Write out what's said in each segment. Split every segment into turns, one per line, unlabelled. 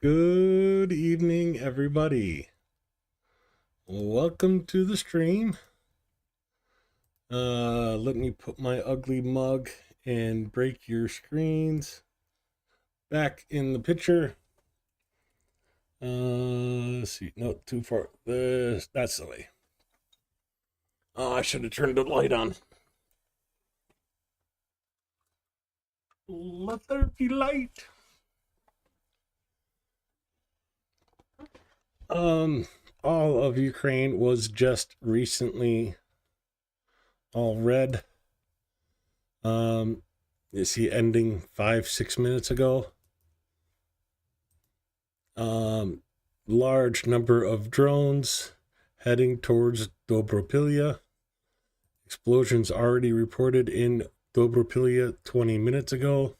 Good evening, everybody. Welcome to the stream. Let me put my ugly mug and break your screens back in the picture. Let's see. No, too far. That's the way. Oh, I should have turned the light on. Let there be light. All of Ukraine was just recently all red. Is he ending 5-6 minutes ago? Large number of drones heading towards Dobropilya. Explosions already reported in Dobropilya 20 minutes ago.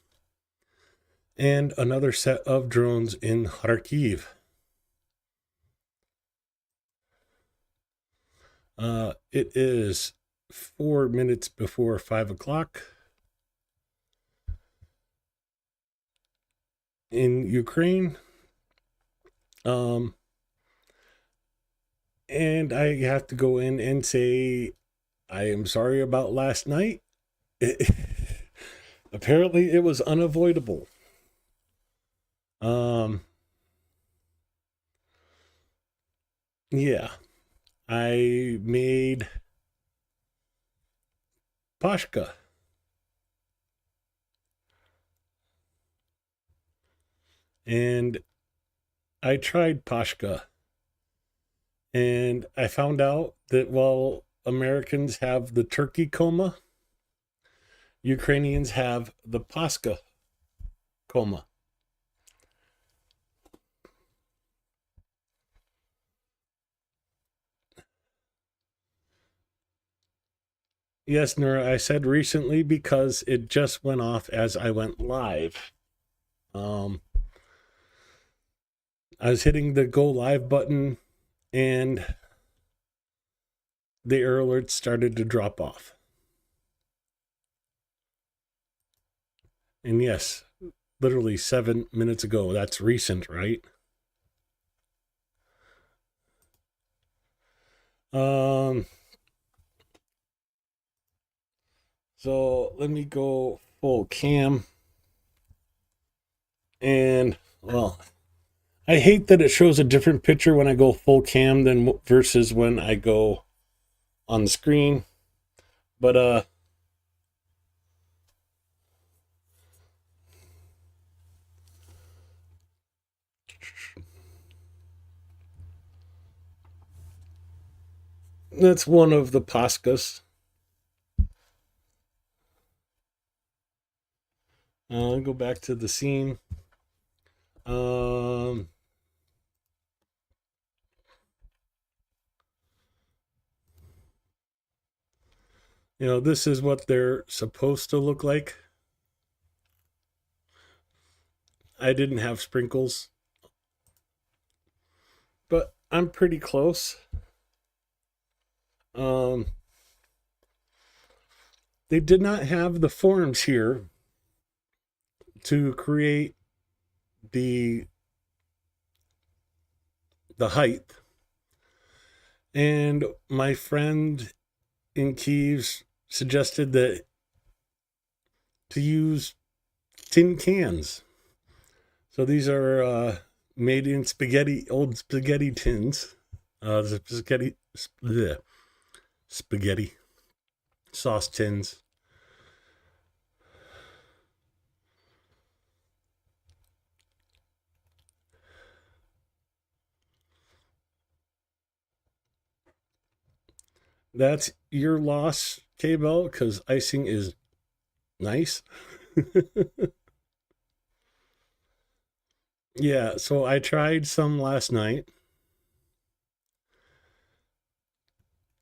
And another set of drones in Kharkiv. It is 4 minutes before 5 o'clock in Ukraine. And I have to go in and say, I am sorry about last night. Apparently it was unavoidable. Yeah. I made pashka. And I tried pashka. And I found out that while Americans have the turkey coma, Ukrainians have the pashka coma. Yes, Nora, I said recently because it just went off as I went live. I was hitting the go live button and the error alerts started to drop off. And yes, literally 7 minutes ago. That's recent, right? So let me go full cam. And, well, I hate that it shows a different picture when I go full cam than versus when I go on the screen. But, that's one of the paskas. I'll go back to the scene. You know, this is what they're supposed to look like. I didn't have sprinkles, but I'm pretty close. They did not have the forms here to create the height. And my friend in Kiev suggested that to use tin cans. So these are made in old spaghetti tins. Spaghetti sauce tins. That's your loss, K-Bell, because icing is nice. Yeah, so I tried some last night.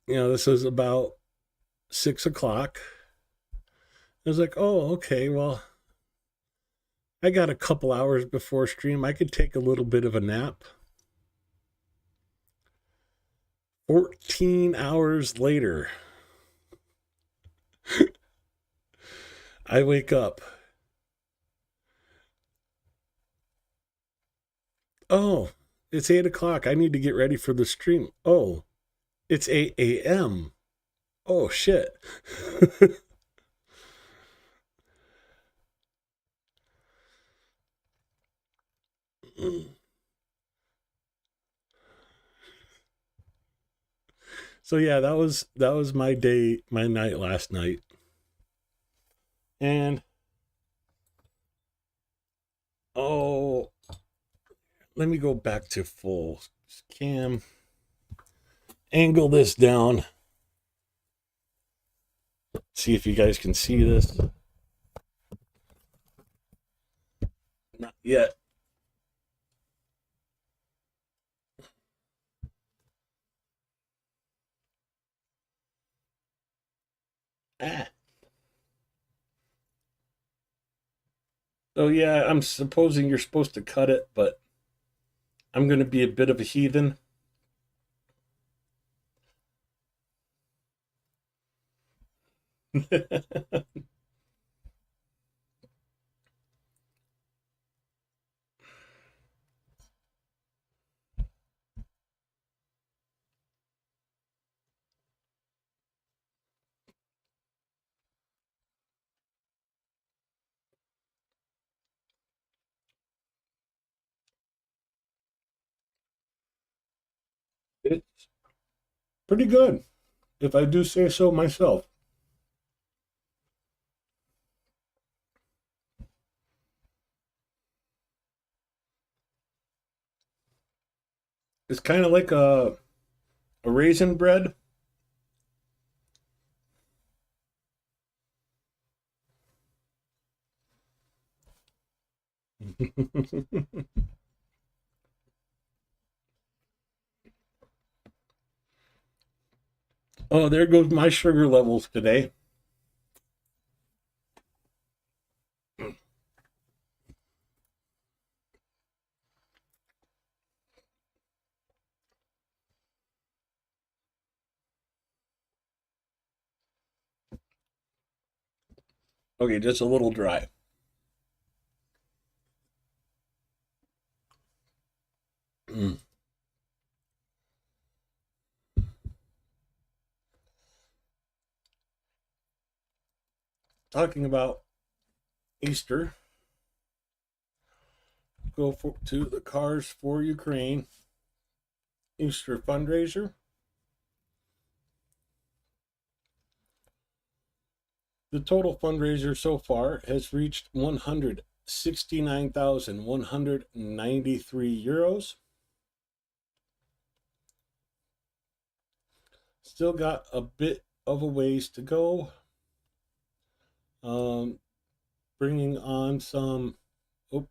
You know, this was about 6 o'clock. I was like, oh, okay, well, I got a couple hours before stream. I could take a little bit of a nap. 14 hours later, I wake up. Oh, it's 8 o'clock. I need to get ready for the stream. Oh, it's 8 a.m. Oh, shit. So yeah, that was my day, my night last night. And oh, let me go back to full cam. Angle this down. See if you guys can see this. Not yet. Ah. Oh yeah, I'm supposing you're supposed to cut it, but I'm going to be a bit of a heathen. It's pretty good, if I do say so myself. It's kind of like a raisin bread. Oh, there goes my sugar levels today. Okay, just a little dry. Mm. Talking about Easter, to the Cars for Ukraine Easter fundraiser. The total fundraiser so far has reached 169,193 euros. Still got a bit of a ways to go. Bringing on some. Oh,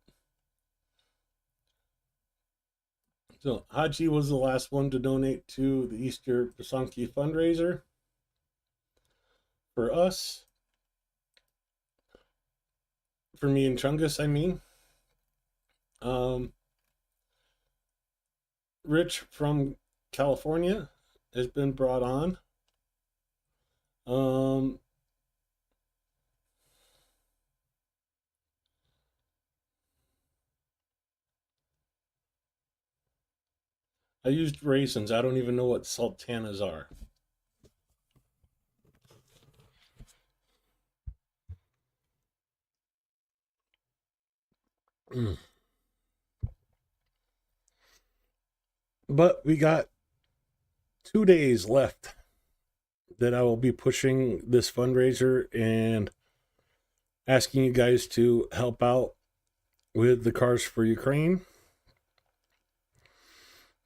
so Haji was the last one to donate to the Easter Pasanki fundraiser. For us, for me and Chungus, I mean. Rich from California has been brought on. I used raisins. I don't even know what sultanas are. Mm. But we got 2 days left that I will be pushing this fundraiser and asking you guys to help out with the Cars for Ukraine.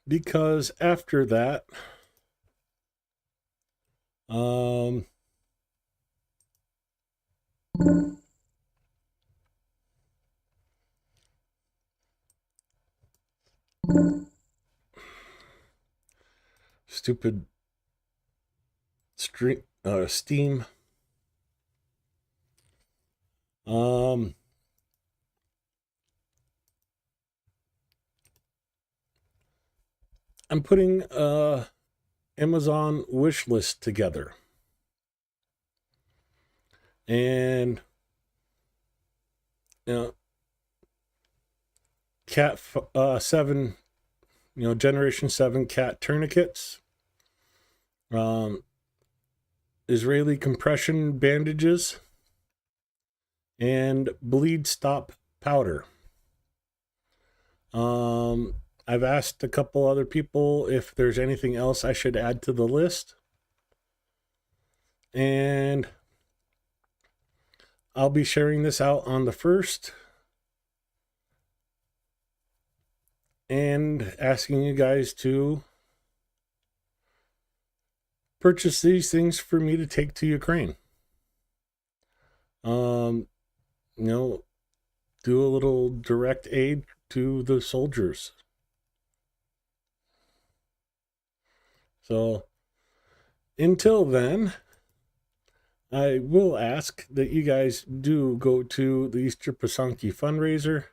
Because after that, stupid Steam. I'm putting a Amazon wish list together, and you know, Cat 7, Generation 7 cat tourniquets, Israeli compression bandages, and bleed stop powder. I've asked a couple other people if there's anything else I should add to the list. And I'll be sharing this out on the 1st and asking you guys to purchase these things for me to take to Ukraine. Do a little direct aid to the soldiers. So until then, I will ask that you guys do go to the Easter Pasanki fundraiser.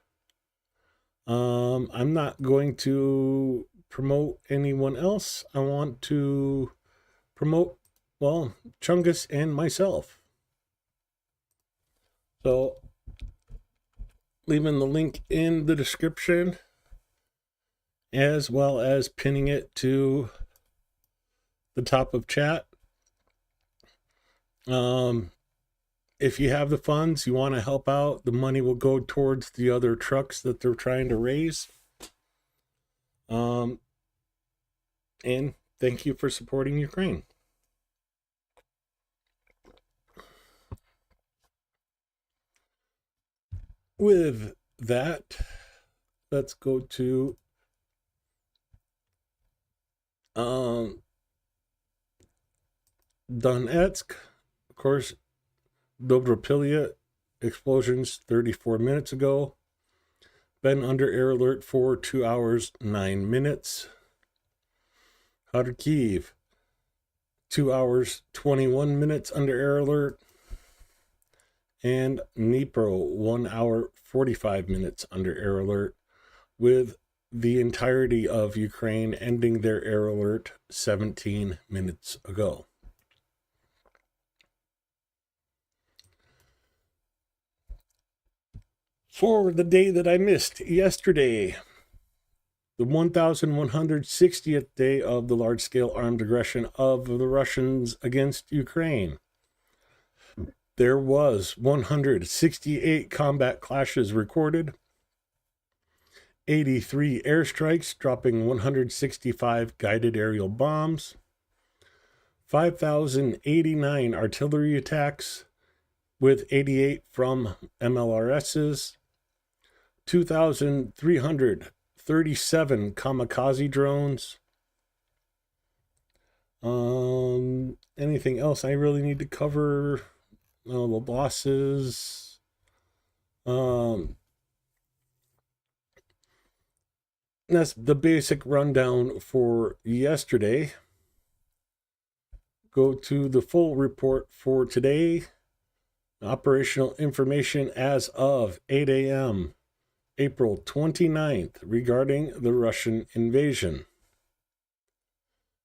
I'm not going to promote anyone else. I want to promote, Chungus and myself. So, leaving the link in the description, as well as pinning it to the top of chat. If you have the funds, you want to help out, the money will go towards the other trucks that they're trying to raise. And thank you for supporting Ukraine. With that, let's go to Donetsk. Of course, Dobropilya explosions 34 minutes ago. Been under air alert for 2 hours, 9 minutes. Kharkiv, 2 hours, 21 minutes under air alert. And Dnipro, 1 hour, 45 minutes under air alert, with the entirety of Ukraine ending their air alert 17 minutes ago. For the day that I missed yesterday, the 1160th day of the large-scale armed aggression of the Russians against Ukraine, there was 168 combat clashes recorded, 83 airstrikes dropping 165 guided aerial bombs, 5,089 artillery attacks with 88 from MLRSs, 2,337 kamikaze drones. Anything else I really need to cover? The losses. That's the basic rundown for yesterday. Go to the full report for today. Operational information as of 8 a.m. April 29th regarding the Russian invasion.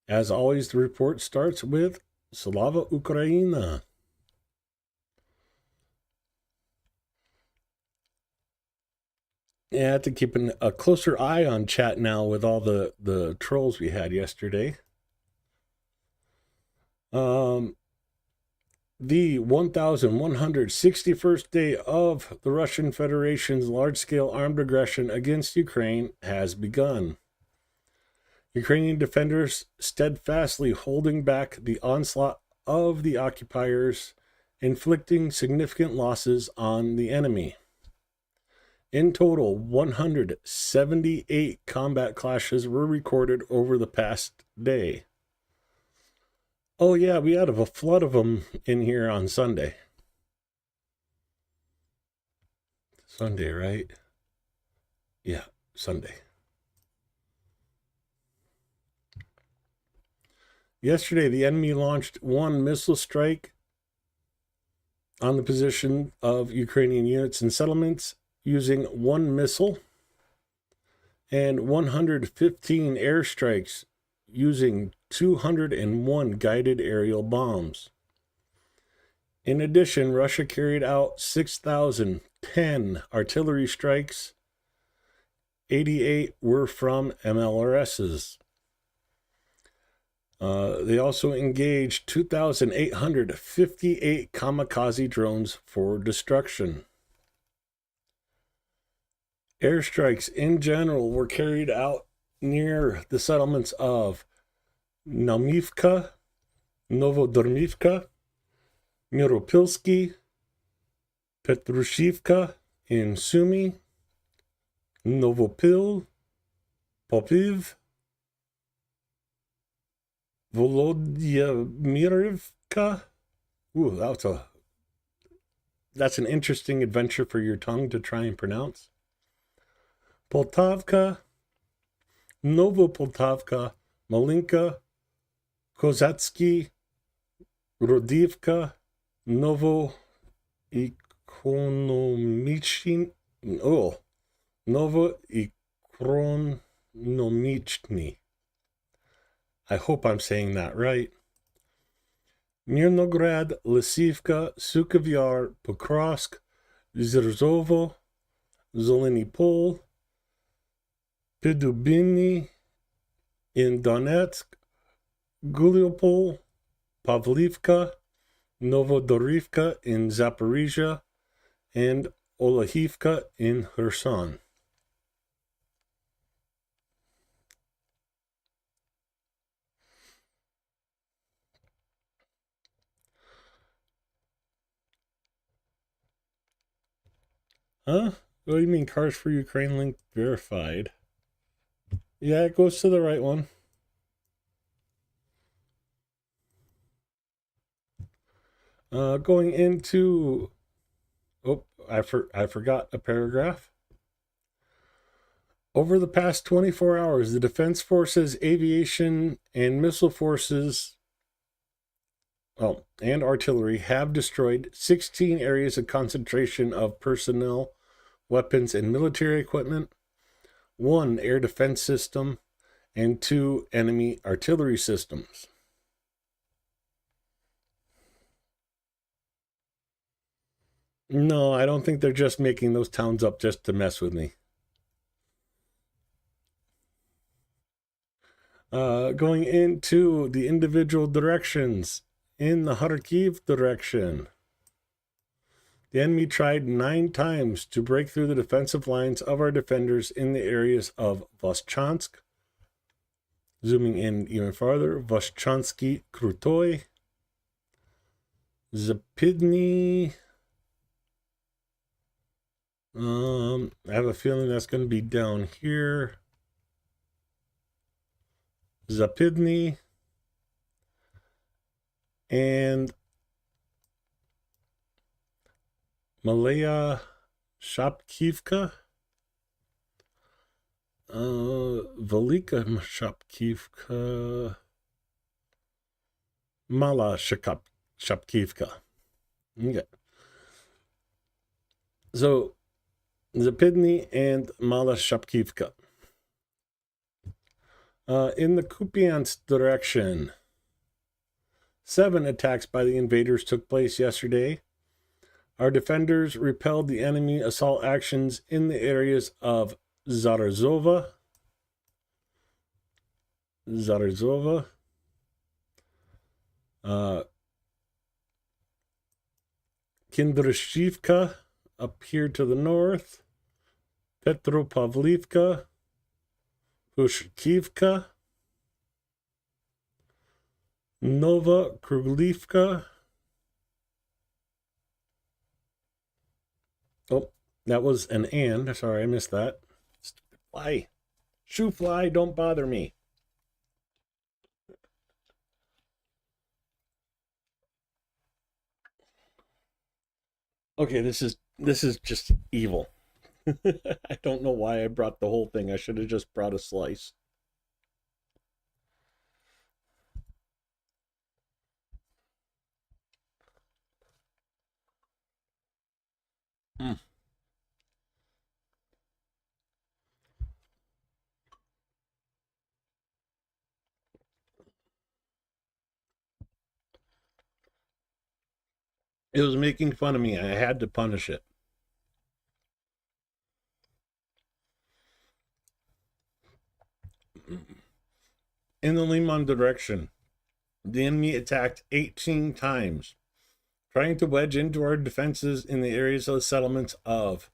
As always, the report starts with Slava Ukraina. Yeah, I have to keep a closer eye on chat now with all the trolls we had yesterday. The 1161st day of the Russian Federation's large-scale armed aggression against Ukraine has begun. Ukrainian defenders steadfastly holding back the onslaught of the occupiers, inflicting significant losses on the enemy. In total, 178 combat clashes were recorded over the past day. Oh yeah, we had a flood of them in here on Sunday. Sunday, right? Yeah, Sunday. Yesterday, the enemy launched one missile strike on the position of Ukrainian units and settlements using one missile, and 115 airstrikes using 201 guided aerial bombs. In addition, Russia carried out 6,010 artillery strikes. 88 were from MLRSs. They also engaged 2,858 kamikaze drones for destruction. Airstrikes in general were carried out near the settlements of Naumivka, Novodormivka, Miropilsky, Petrushivka in Sumy, Novopil, Popiv, Volodyamirivka. Ooh, that's an interesting adventure for your tongue to try and pronounce. Poltavka, Novopoltavka, Malinka, Kozatsky, Rodivka, Novo Ikonomichin, Novo Ikonomichny. I hope I'm saying that right. Mirnograd, Lisivka, Sukovyar, Pokrovsk, Zerzovo, Zelenipol, Pidubiny in Donetsk, Guliopol, Pavlivka, Novodorivka in Zaporizhia, and Olahivka in Kherson. Huh? What do you mean Cars for Ukraine link verified? Yeah, it goes to the right one. Going into... Oh, I forgot a paragraph. Over the past 24 hours, the Defense Forces, Aviation, and Missile Forces, and artillery have destroyed 16 areas of concentration of personnel, weapons, and military equipment, 1 air defense system, and 2 enemy artillery systems. No, I don't think they're just making those towns up just to mess with me. Going into the individual directions, in the Kharkiv direction, the enemy tried 9 times to break through the defensive lines of our defenders in the areas of Voschansk, zooming in even farther, Voschansky Krutoy, Zapidny. I have a feeling that's going to be down here. Zapidny and Malaya Shopkivka. Velika Shopkivka. Mala Shopkivka. Okay. So, Zapidny and Mala Shopkivka. In the Kupiansk direction, 7 attacks by the invaders took place yesterday. Our defenders repelled the enemy assault actions in the areas of Zarazova, Kindrashivka up here to the north, Petropavlivka, Pushkivka, Nova Kruglivka. Oh, that was an and. Sorry, I missed that. Stupid fly. Shoo fly, don't bother me. Okay, this is just evil. I don't know why I brought the whole thing. I should have just brought a slice. Mm. It was making fun of me. I had to punish it. In the Liman direction, the enemy attacked 18 times, trying to wedge into our defenses in the areas of the settlements of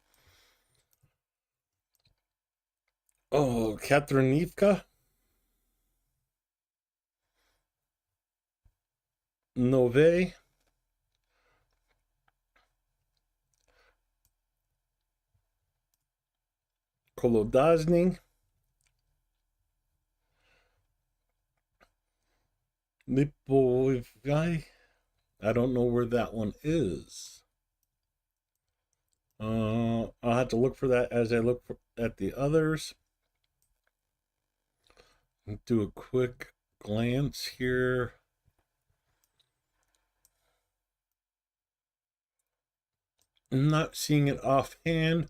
Katranivka, Nove, Kolodazny, Lipovai. I don't know where that one is. I'll have to look for that as I look at the others. Do a quick glance here. I'm not seeing it offhand,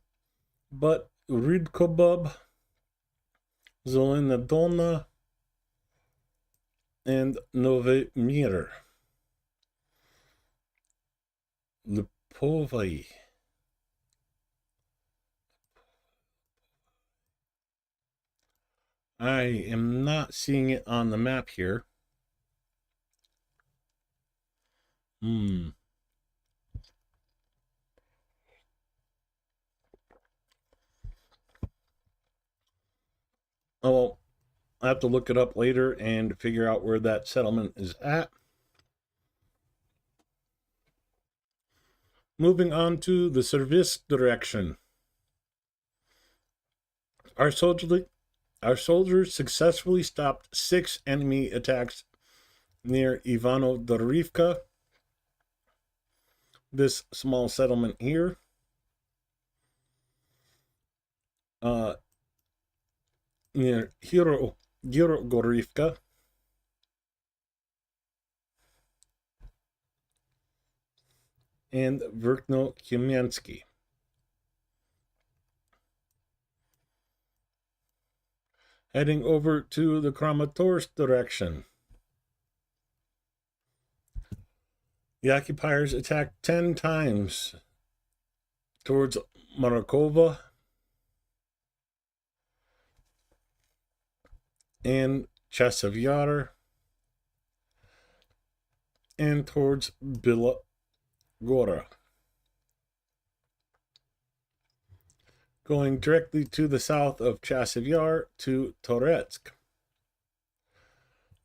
but Ridkobub, Zelenadolna, and Novemir. Lipovai. I am not seeing it on the map here. Oh, well, I have to look it up later and figure out where that settlement is at. Moving on to the service direction. Our soldiers successfully stopped 6 enemy attacks near Ivano-Dorivka, this small settlement here. Near Hirogorivka, and Verkno-Kamiansky. Heading over to the Kramatorsk direction. The occupiers attacked 10 times towards Marakova and Chasiv Yar and towards Bila Gora. Going directly to the south of Chasiv Yar to Toretsk.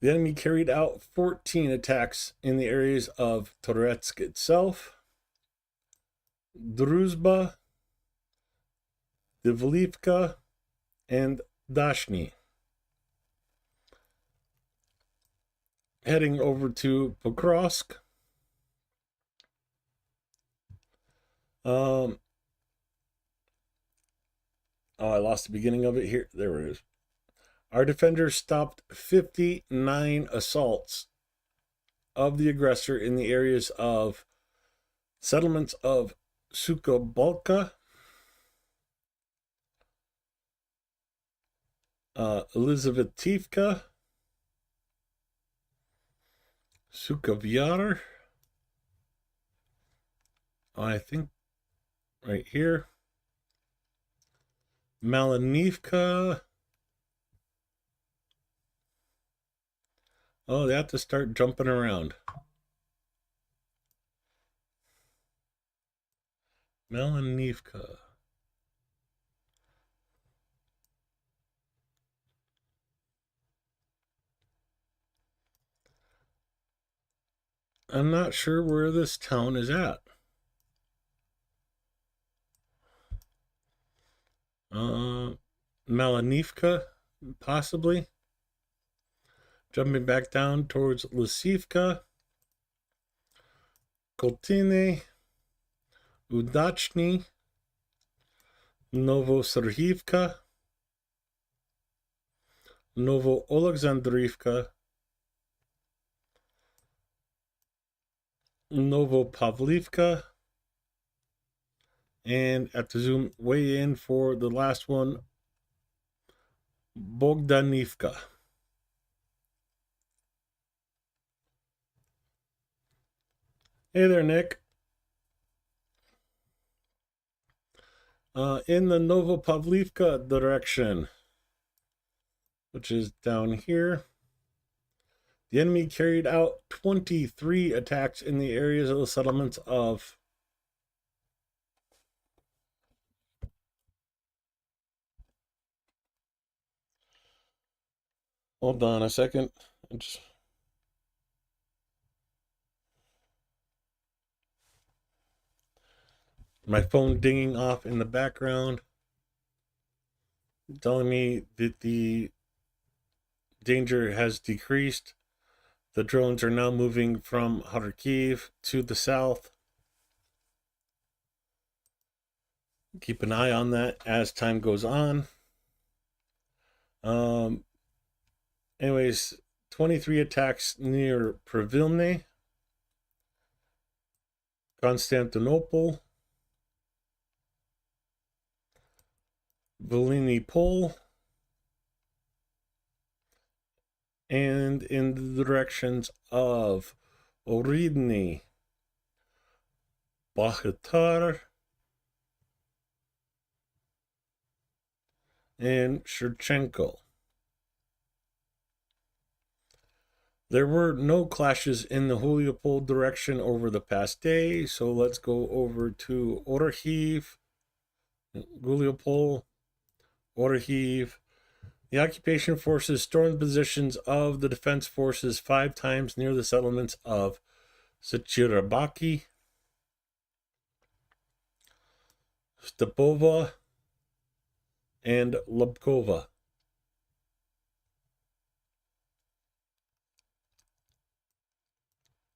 The enemy carried out 14 attacks in the areas of Toretsk itself, Druzhba, Divlivka, and Dashny. Heading over to Pokrovsk. I lost the beginning of it here. There it is. Our defenders stopped 59 assaults of the aggressor in the areas of settlements of Sukobalka, Elizavetivka, Sukovyar, I think right here, Malinivka. Oh, they have to start jumping around. Malinivka. I'm not sure where this town is at. Malinivka, possibly. Jumping back down towards Lisivka, Koltine, Udachny, Novoserhivka, Novo-Alexandrivka, Novopavlivka, and at the zoom way in for the last one, Bogdanivka. Hey there, Nick. In the Novopavlivka direction, which is down here, the enemy carried out 23 attacks in the areas of the settlements of hold on a second. My phone dinging off in the background, telling me that the danger has decreased. The drones are now moving from Kharkiv to the south. Keep an eye on that as time goes on. Anyways, 23 attacks near Pravilny, Constantinople, Volhyny Pole, and in the directions of Oridny, Bakhtar, and Shevchenko. There were no clashes in the Huliopol direction over the past day, so let's go over to Orhiv, Guliopol, Orhiv. The occupation forces stormed positions of the defense forces 5 times near the settlements of Sechirabaki, Stepova, and Lubkova.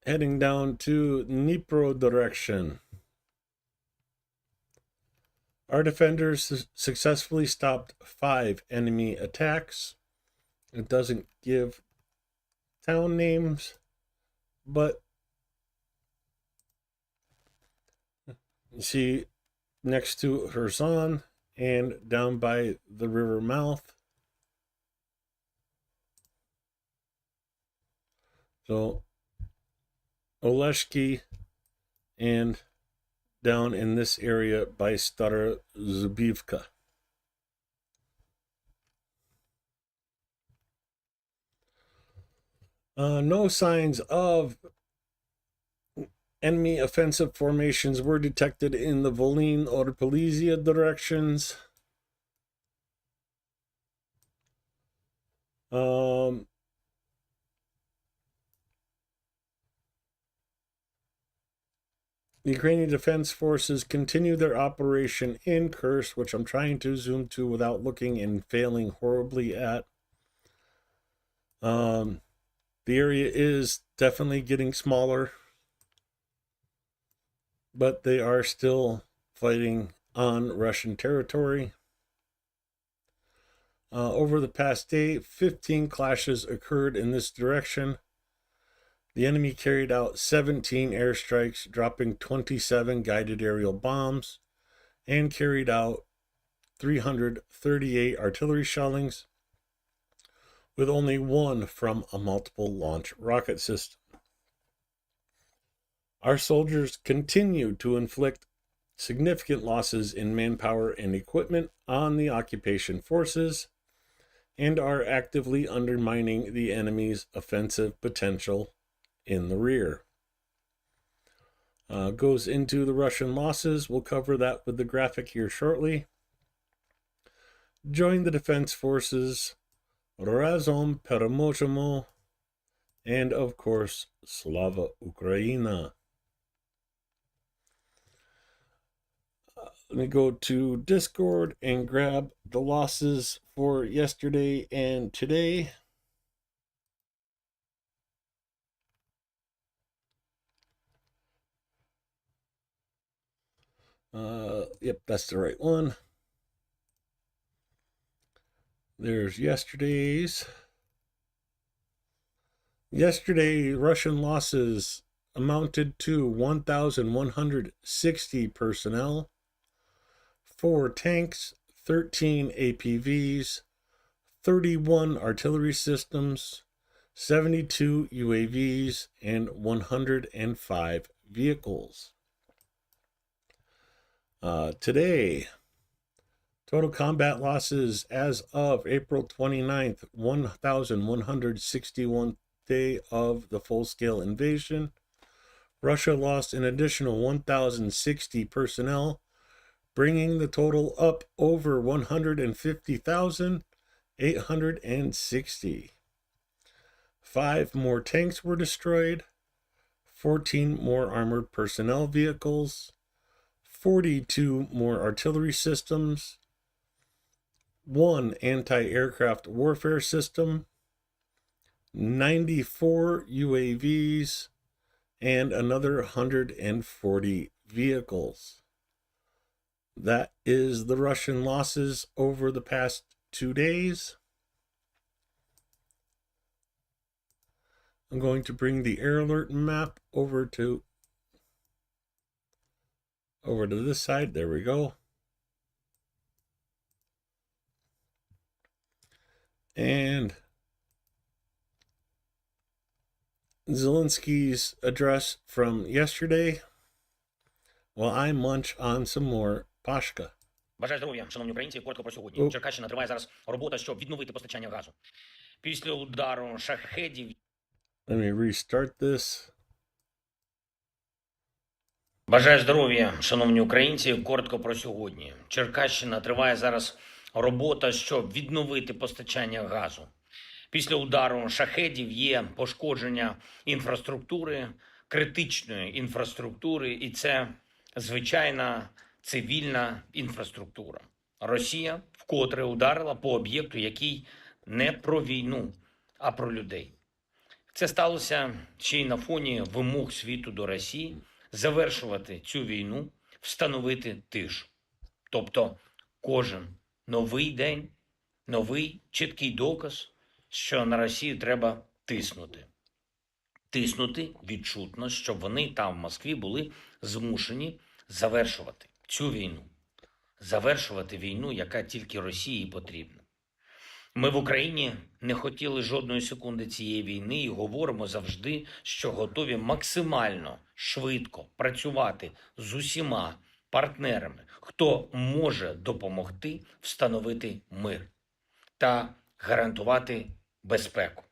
Heading down to Dnipro direction. Our defenders successfully stopped 5 enemy attacks. It doesn't give town names, but you see next to Kherson and down by the river mouth. So Oleshki and down in this area by Stara Zubivka. No signs of enemy offensive formations were detected in the Volyn or Polizia directions. The Ukrainian Defense Forces continue their operation in Kursk, which I'm trying to zoom to without looking and failing horribly at. The area is definitely getting smaller, but they are still fighting on Russian territory. Over the past day, 15 clashes occurred in this direction. The enemy carried out 17 airstrikes, dropping 27 guided aerial bombs, and carried out 338 artillery shellings, with only 1 from a multiple launch rocket system. Our soldiers continue to inflict significant losses in manpower and equipment on the occupation forces and are actively undermining the enemy's offensive potential in the rear. Goes into the Russian losses. We'll cover that with the graphic here shortly. Join the defense forces, Razom Peremoshimo, and of course, Slava Ukraina. Let me go to Discord and grab the losses for yesterday and today. Yep, that's the right one. There's yesterday's. Yesterday, Russian losses amounted to 1,160 personnel, 4 tanks, 13 APVs, 31 artillery systems, 72 UAVs, and 105 vehicles. Today, Total combat losses as of April 29th, 1,161 day of the full-scale invasion. Russia lost an additional 1,060 personnel, bringing the total up over 150,860. 5 more tanks were destroyed, 14 more armored personnel vehicles, 42 more artillery systems, 1 anti-aircraft warfare system, 94 UAVs, and another 140 vehicles. That is the Russian losses over the past 2 days. I'm going to bring the air alert map over to this side. There we go. And Zelensky's address from yesterday, while I munch on some more pashka.
Бажаю здоров'я, шановні українці. Коротко про сьогодні. Черкащина триває зараз робота, щоб відновити постачання газу. Після удару шахедів...
Let me restart this.
Бажаю здоров'я, шановні українці. Коротко про сьогодні. Черкащина триває зараз робота, щоб відновити постачання газу. Після удару шахедів є пошкодження інфраструктури, критичної інфраструктури, і це звичайна цивільна інфраструктура. Росія вкотре ударила по об'єкту, який не про війну, а про людей. Це сталося ще й на фоні вимог світу до Росії завершувати цю війну, встановити тишу. Тобто кожен новий день, новий чіткий доказ, що на Росію треба тиснути. Тиснути відчутно, щоб вони там в Москві були змушені завершувати цю війну. Завершувати війну, яка тільки Росії потрібна. Ми в Україні не хотіли жодної секунди цієї війни і говоримо завжди, що готові максимально швидко працювати з усіма партнерами, хто може допомогти встановити мир та гарантувати безпеку.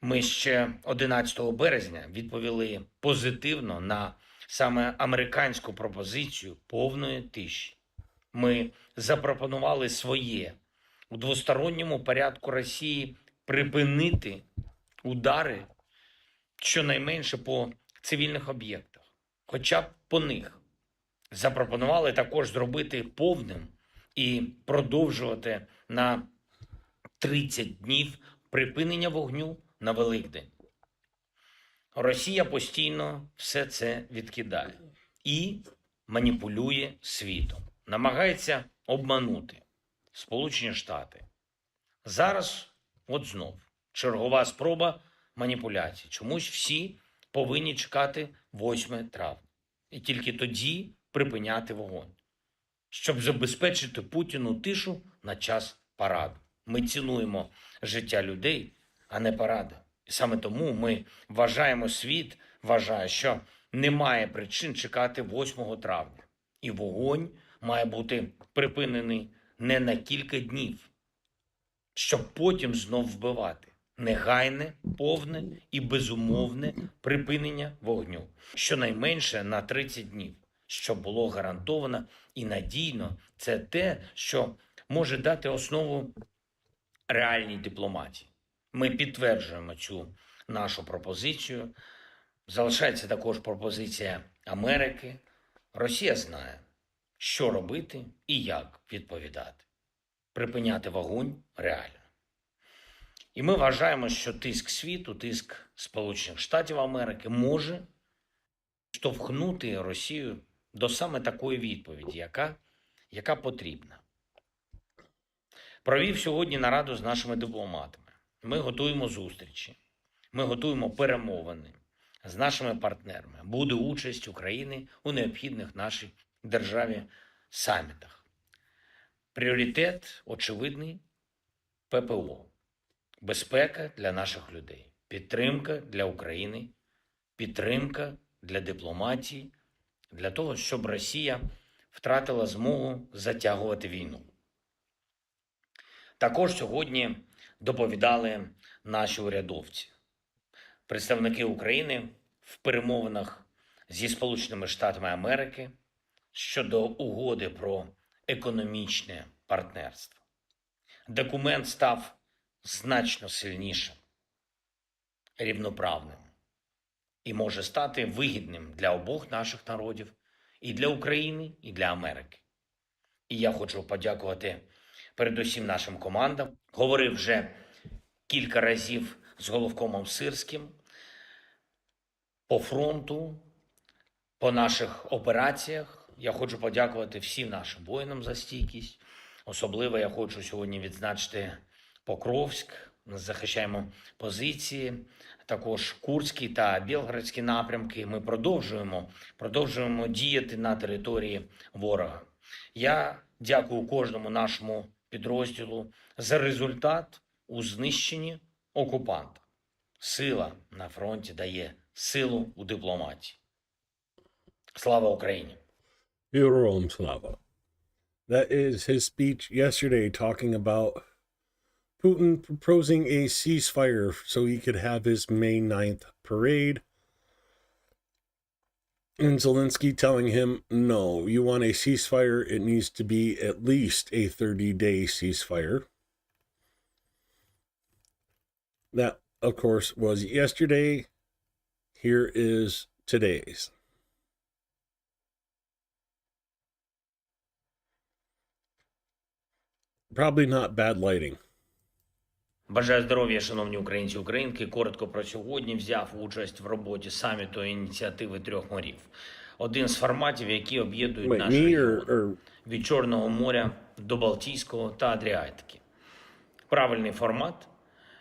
Ми ще 11 березня відповіли позитивно на саме американську пропозицію повної тиші. Ми запропонували своє у двосторонньому порядку Росії припинити удари щонайменше по цивільних об'єктах, хоча б по них. Запропонували також зробити повним і продовжувати на 30 днів припинення вогню на Великдень. Росія постійно все це відкидає і маніпулює світом, намагається обманути Сполучені Штати. Зараз от знов чергова спроба маніпуляції. Чомусь всі повинні чекати 8 травня. І тільки тоді припиняти вогонь, щоб забезпечити Путіну тишу на час параду. Ми цінуємо життя людей, а не паради. І саме тому ми вважаємо, світ вважає, що немає причин чекати 8 травня. І вогонь має бути припинений не на кілька днів, щоб потім знов вбивати. Негайне, повне і безумовне припинення вогню. Щонайменше на 30 днів, щоб було гарантовано і надійно. Це те, що може дати основу реальній дипломатії. Ми підтверджуємо цю нашу пропозицію. Залишається також пропозиція Америки. Росія знає, що робити і як відповідати. Припиняти вогонь реально. І ми вважаємо, що тиск світу, тиск Сполучених Штатів Америки може штовхнути Росію до саме такої відповіді, яка потрібна. Провів сьогодні нараду з нашими дипломатами. Ми готуємо зустрічі, ми готуємо перемовини з нашими партнерами. Буде участь України у необхідних нашій державі самітах. Пріоритет очевидний – ППО. Безпека для наших людей, підтримка для України, підтримка для дипломатії, для того, щоб Росія втратила змогу затягувати війну. Також сьогодні доповідали наші урядовці. Представники України в перемовинах зі Сполученими Штатами Америки щодо угоди про економічне партнерство. Документ став значно сильнішим, рівноправним і може стати вигідним для обох наших народів, і для України, і для Америки. І я хочу подякувати передусім нашим командам. Говорив вже кілька разів з головкомом Сирським по фронту, по наших операціях. Я хочу подякувати всім нашим воїнам за стійкість. Особливо я хочу сьогодні відзначити Покровськ. Ми захищаємо позиції, також Курський та Білгородський напрямки. Ми продовжуємо діяти на території ворога. Я дякую кожному нашому підрозділу за результат у знищенні окупанта. Сила на фронті дає силу у дипломатії. Слава Україні!
Героям слава. That is his speech yesterday talking about Putin proposing a ceasefire so he could have his May 9th parade. And Zelensky telling him, no, you want a ceasefire, it needs to be at least a 30-day ceasefire. That, of course, was yesterday. Here is today's. Probably not bad lighting.
Бажаю здоров'я, шановні українці і українки. Коротко про сьогодні. Взяв участь в роботі саміту ініціативи трьох морів. Один з форматів, які об'єднують наші регіони. Від Чорного моря до Балтійського та Адріатики. Правильний формат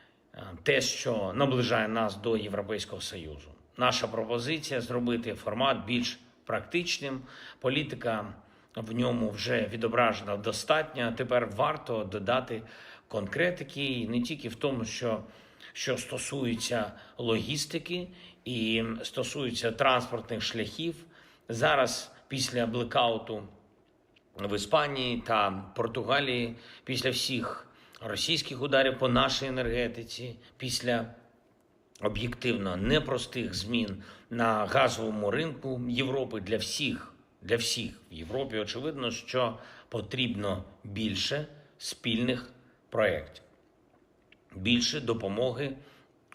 – те, що наближає нас до Європейського Союзу. Наша пропозиція – зробити формат більш практичним. Політика в ньому вже відображена достатньо. Тепер варто додати конкретики, не тільки в тому, що стосується логістики і стосується транспортних шляхів. Зараз, після блекауту в Іспанії та Португалії, після всіх російських ударів по нашій енергетиці, після об'єктивно непростих змін на газовому ринку Європи для всіх в Європі, очевидно, що потрібно більше спільних проєктів, більше допомоги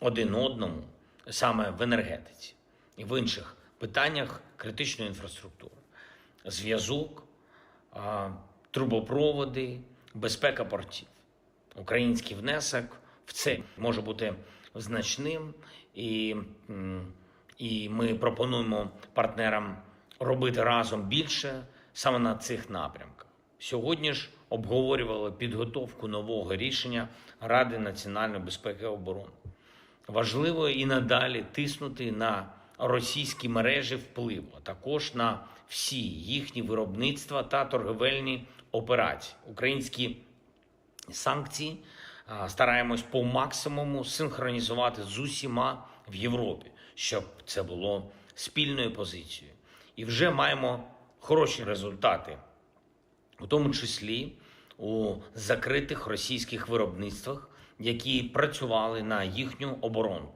один одному саме в енергетиці і в інших питаннях критичної інфраструктури. Зв'язок, трубопроводи, безпека портів. Український внесок в це може бути значним, і ми пропонуємо партнерам робити разом більше саме на цих напрямках. Сьогодні ж обговорювали підготовку нового рішення Ради національної безпеки і оборони. Важливо і надалі тиснути на російські мережі впливу, а також на всі їхні виробництва та торговельні операції. Українські санкції стараємось по максимуму синхронізувати з усіма в Європі, щоб це було спільною позицією. І вже маємо хороші результати, у тому числі у закритих російських виробництвах, які працювали на їхню оборону.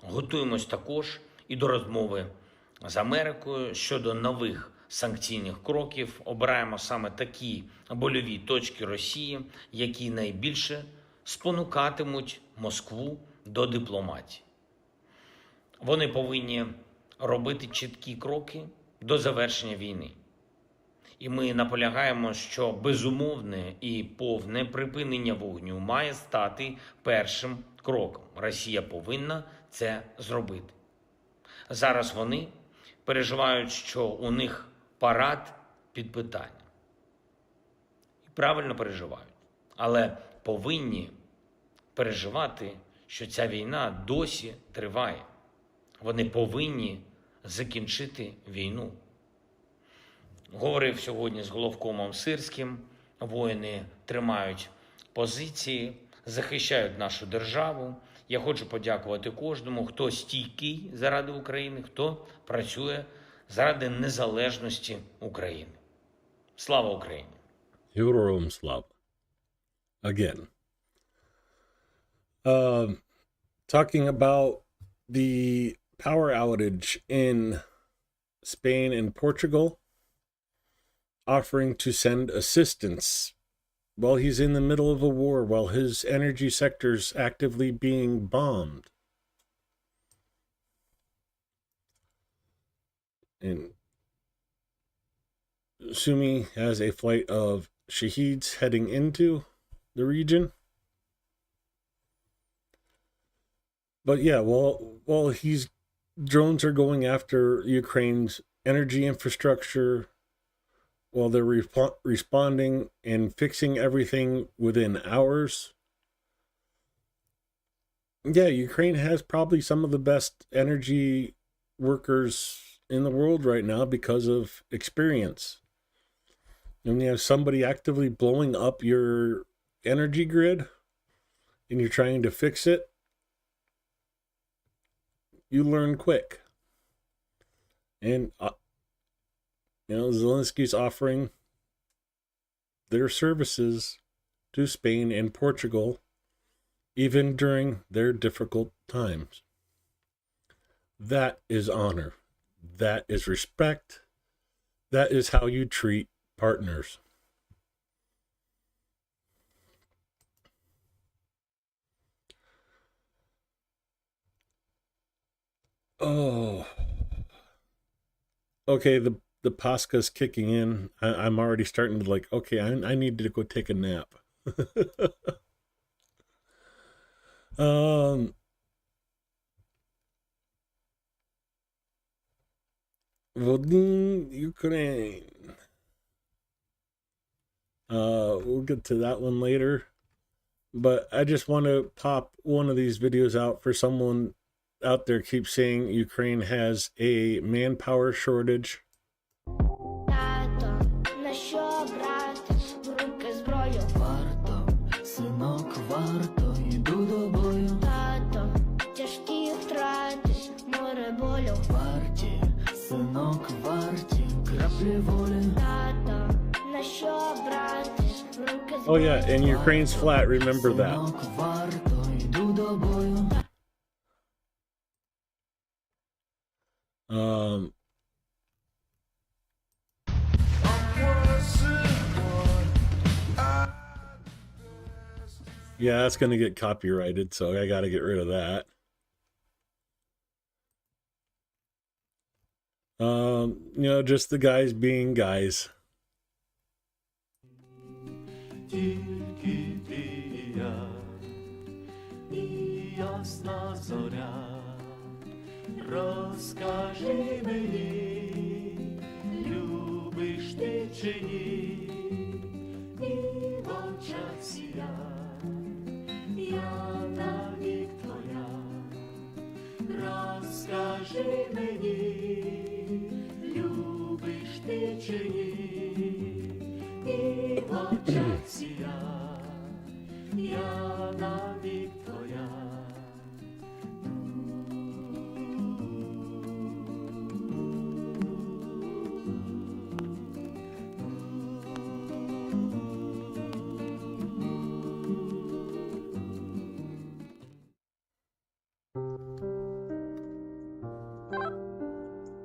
Готуємось також і до розмови з Америкою щодо нових санкційних кроків. Обираємо саме такі больові точки Росії, які найбільше спонукатимуть Москву до дипломатії. Вони повинні робити чіткі кроки до завершення війни. І ми наполягаємо, що безумовне і повне припинення вогню має стати першим кроком. Росія повинна це зробити. Зараз вони переживають, що у них парад під питанням. І правильно переживають. Але повинні переживати, що ця війна досі триває. Вони повинні закінчити війну. Говорив сьогодні з головкомом Сирським. Воїни тримають позиції, захищають нашу державу. Я хочу подякувати кожному, хто стійкий заради України, хто працює заради незалежності України. Слава Україні!
Героям слава. Again. Talking about the power outage in Spain and Portugal, offering to send assistance while he's in the middle of a war, while his energy sector's actively being bombed. And Sumi has a flight of Shaheeds heading into the region. But yeah, while he's drones are going after Ukraine's energy infrastructure, while they're responding and fixing everything within hours. Yeah, Ukraine has probably some of the best energy workers in the world right now because of experience. And when you have somebody actively blowing up your energy grid and you're trying to fix it, you learn quick. And Zelensky's offering their services to Spain and Portugal even during their difficult times. That is honor. That is respect. That is how you treat partners. Oh. Okay, the Pasca's kicking in. I'm already starting to okay, I need to go take a nap. Volodin, Ukraine. We'll get to that one later. But I just want to pop one of these videos out for someone out there keeps saying Ukraine has a manpower shortage. Oh yeah, and Ukraine's flat, remember that. Yeah, that's going to get copyrighted, so I got to get rid of that. Just the guys being guys.
Тільки ти і я, і ясна зоря, розкажи мені, любиш ти чи ні, і в очах сія, я навік твоя, розкажи мені, любиш ти чи ні, і в очах сія, я навік твоя.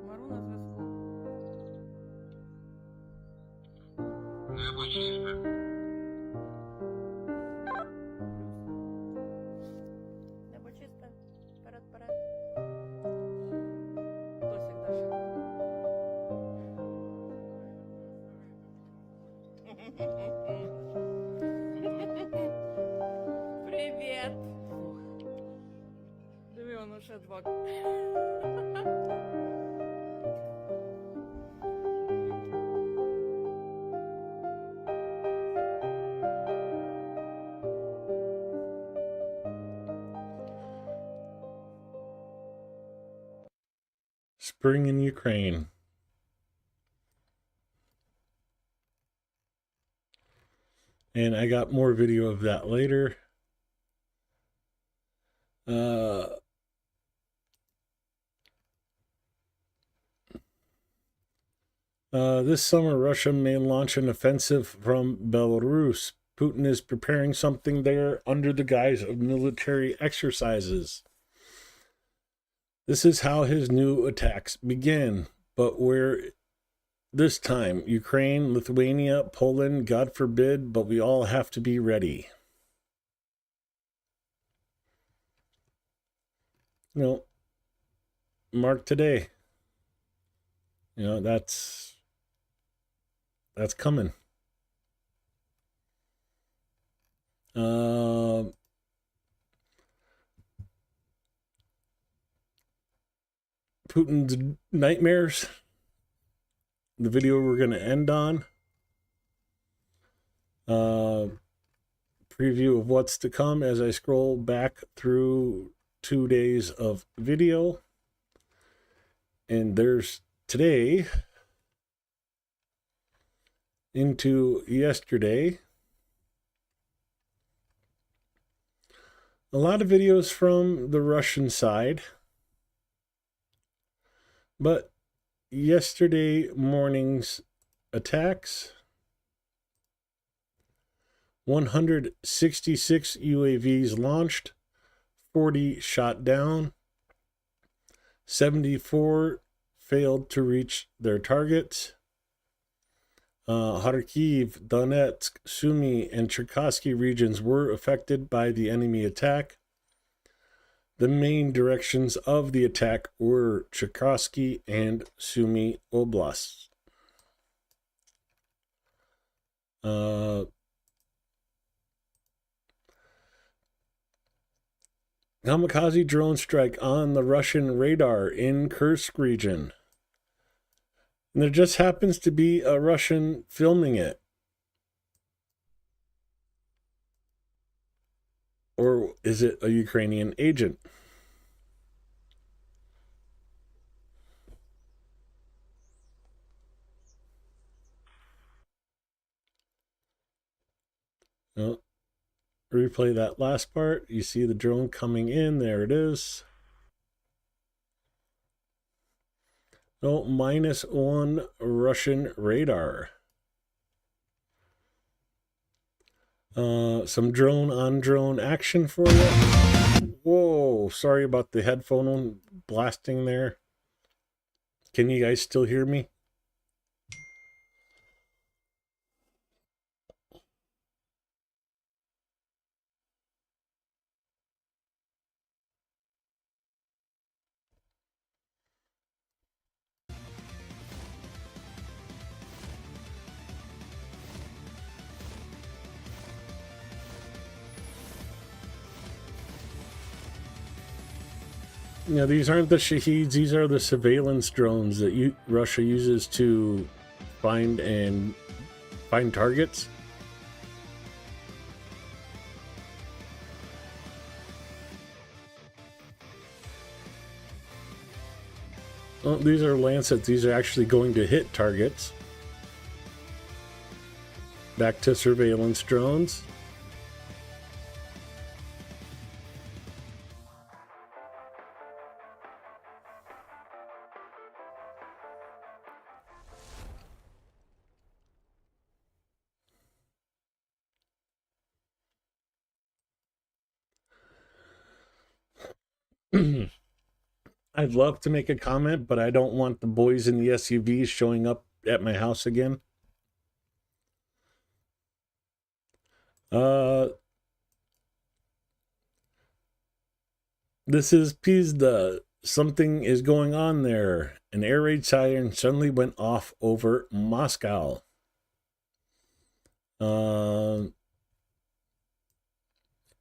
Мару на зв'язку.
Небо чисте.
Небо чисте. Вперед. Тосик Даша. Привіт. Диви, воно ще два.
Spring in Ukraine. And I got more video of that later. This summer, Russia may launch an offensive from Belarus. Putin is preparing something there under the guise of military exercises. This is how his new attacks begin. But where this time? Ukraine, Lithuania, Poland, God forbid, but we all have to be ready. You know, mark today. You know, that's coming. Putin's nightmares. The video we're going to end on. Preview of what's to come as I scroll back through 2 days of video. And there's today into yesterday. A lot of videos from the Russian side. But yesterday morning's attacks, 166 UAVs launched, 40 shot down, 74 failed to reach their targets. Kharkiv, Donetsk, Sumy, and Cherkasy regions were affected by the enemy attack. The main directions of the attack were Cherkasy and Sumy oblasts. Kamikaze drone strike on the Russian radar in Kursk region. And there just happens to be a Russian filming it. Or is it a Ukrainian agent? No. Replay that last part. You see the drone coming in. There it is. No, -1 Russian radar. Some drone-on-drone action for you. Whoa, sorry about the headphone blasting there. Can you guys still hear me? Yeah, these aren't the Shaheeds. These are the surveillance drones that Russia uses to find targets. Oh, these are Lancets. These are actually going to hit targets. Back to surveillance drones. I'd love to make a comment, but I don't want the boys in the SUVs showing up at my house again. This is Pizda. Something is going on there. An air raid siren suddenly went off over Moscow.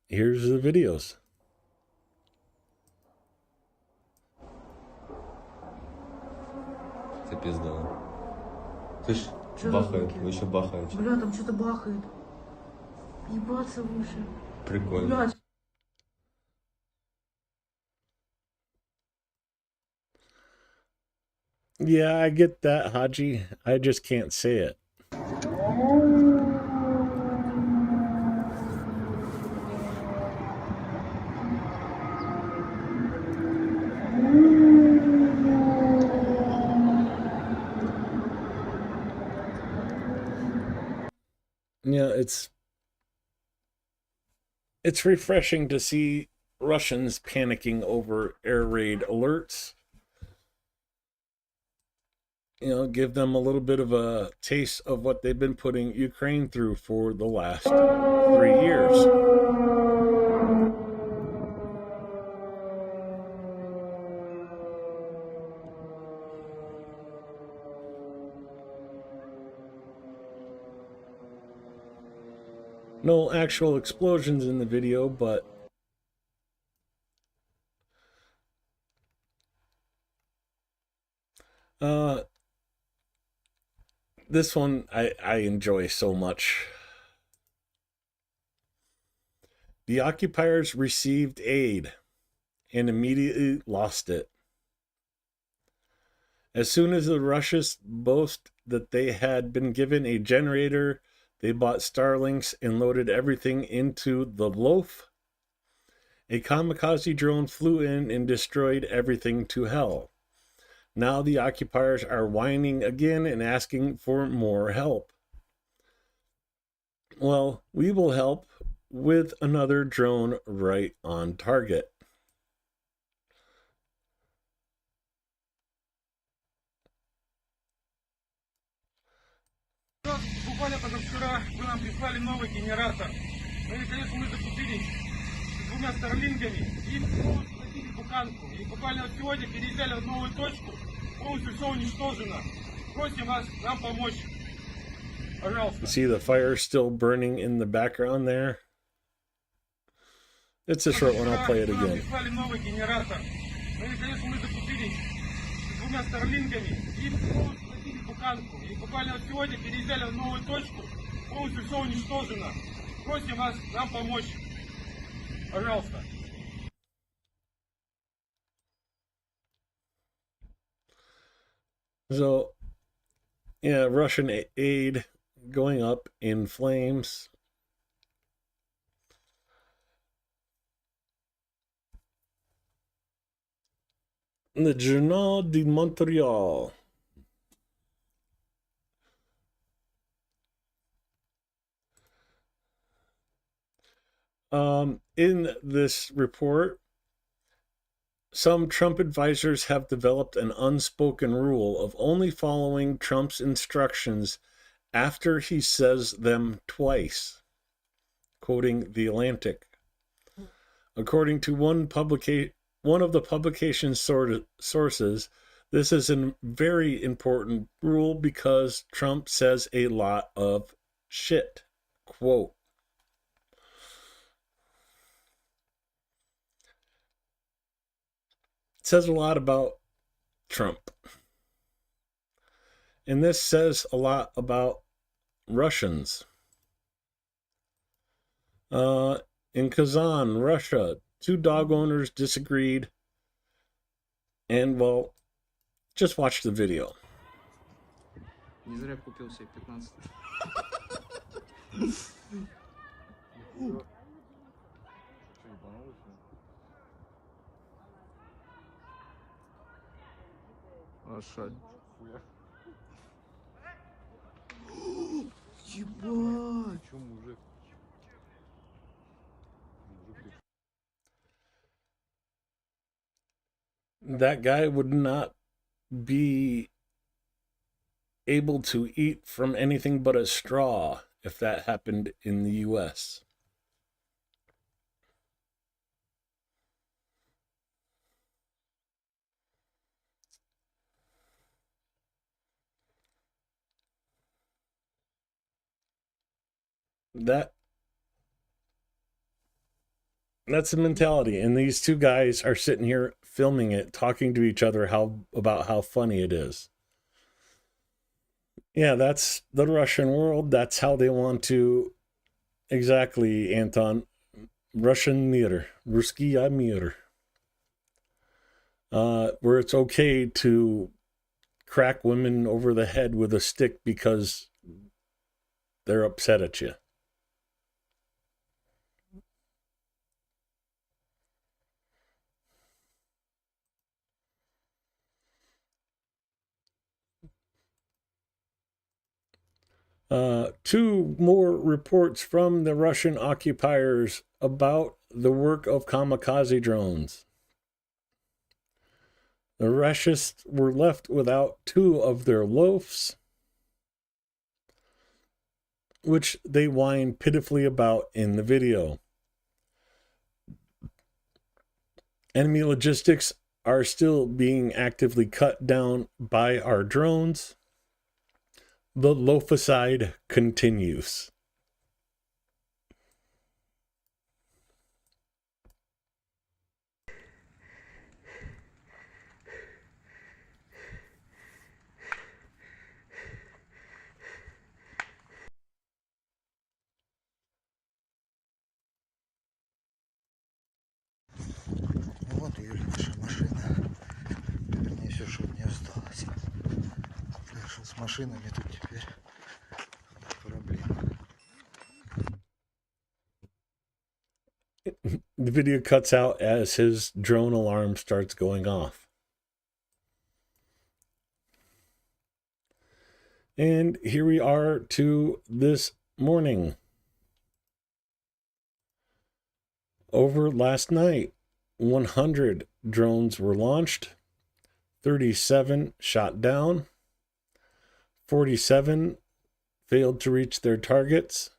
Here's the videos.
Это пизда. Слышь,
Чё
бахает,
звуки?
вы еще бахаете.
Бля, там что-то бахает. Ебаться в уши.
Прикольно.
Блядь.
Yeah, I get that, Haji. I just can't say it. Yeah, it's refreshing to see Russians panicking over air raid alerts. You know, give them a little bit of a taste of what they've been putting Ukraine through for the last 3 years. No actual explosions in the video, but this one I enjoy so much. The occupiers received aid and immediately lost it. As soon as the Russians boast that they had been given a generator, they bought Starlinks and loaded everything into the loaf. A kamikaze drone flew in and destroyed everything to hell. Now the occupiers are whining again and asking for more help. Well, we will help with another drone right on target.
Буквально позавчера вы нам прислали новый генератор. Мы, конечно, мы закупились с двумя старлингами и платили буханку. И буквально вот сегодня переезжали в новую точку, полностью все уничтожено. Просим вас нам помочь. Пожалуйста.
See the fire still burning in the background there? It's a short one, I'll play it
Вы нам
again.
прислали новый генератор. Мы, конечно, мы закупились с двумя старлингами и полностью платили буханку. И буквально вот сегодня переезжали в новую точку, полностью все уничтожено. Просим вас нам помочь. Пожалуйста.
So, yeah, Russian aid going up in flames. The Journal de Montreal. In this report, some Trump advisors have developed an unspoken rule of only following Trump's instructions after he says them twice, quoting The Atlantic. According to one of the publication's sources, this is a very important rule because Trump says a lot of shit. Quote. It says a lot about Trump. And this says a lot about Russians. In Kazan, Russia, two dog owners disagreed. And, well, just watch the video.
Не зря купил себе 15. Лошадь.
Ебать!
Че мужик?
That guy would not be able to eat from anything but a straw if that happened in the US. That's the mentality, and these two guys are sitting here filming it, talking to each other about how funny it is. Yeah, that's the Russian world. That's how they want to. Exactly, Anton. Russian mir, Ruski mir. Where it's okay to crack women over the head with a stick because they're upset at you. Two more reports from the Russian occupiers about the work of kamikaze drones. The Russians were left without two of their loafs, which they whine pitifully about in the video. Enemy logistics are still being actively cut down by our drones. The loaficide continues.
Вот ее наша машина. Вернее, все, что от нее осталось. Так что с машинами тут теперь проблема.
The video cuts out as his drone alarm starts going off. And here we are to this morning. Over last night, 100 drones were launched, 37 shot down, 47 failed to reach their targets.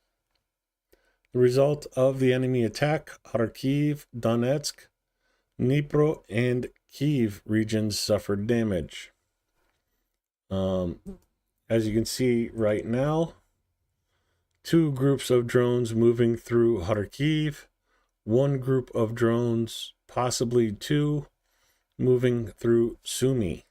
The result of the enemy attack, Kharkiv, Donetsk, Dnipro, and Kyiv regions suffered damage. As you can see right now, two groups of drones moving through Kharkiv, one group of drones, possibly two, moving through Sumy.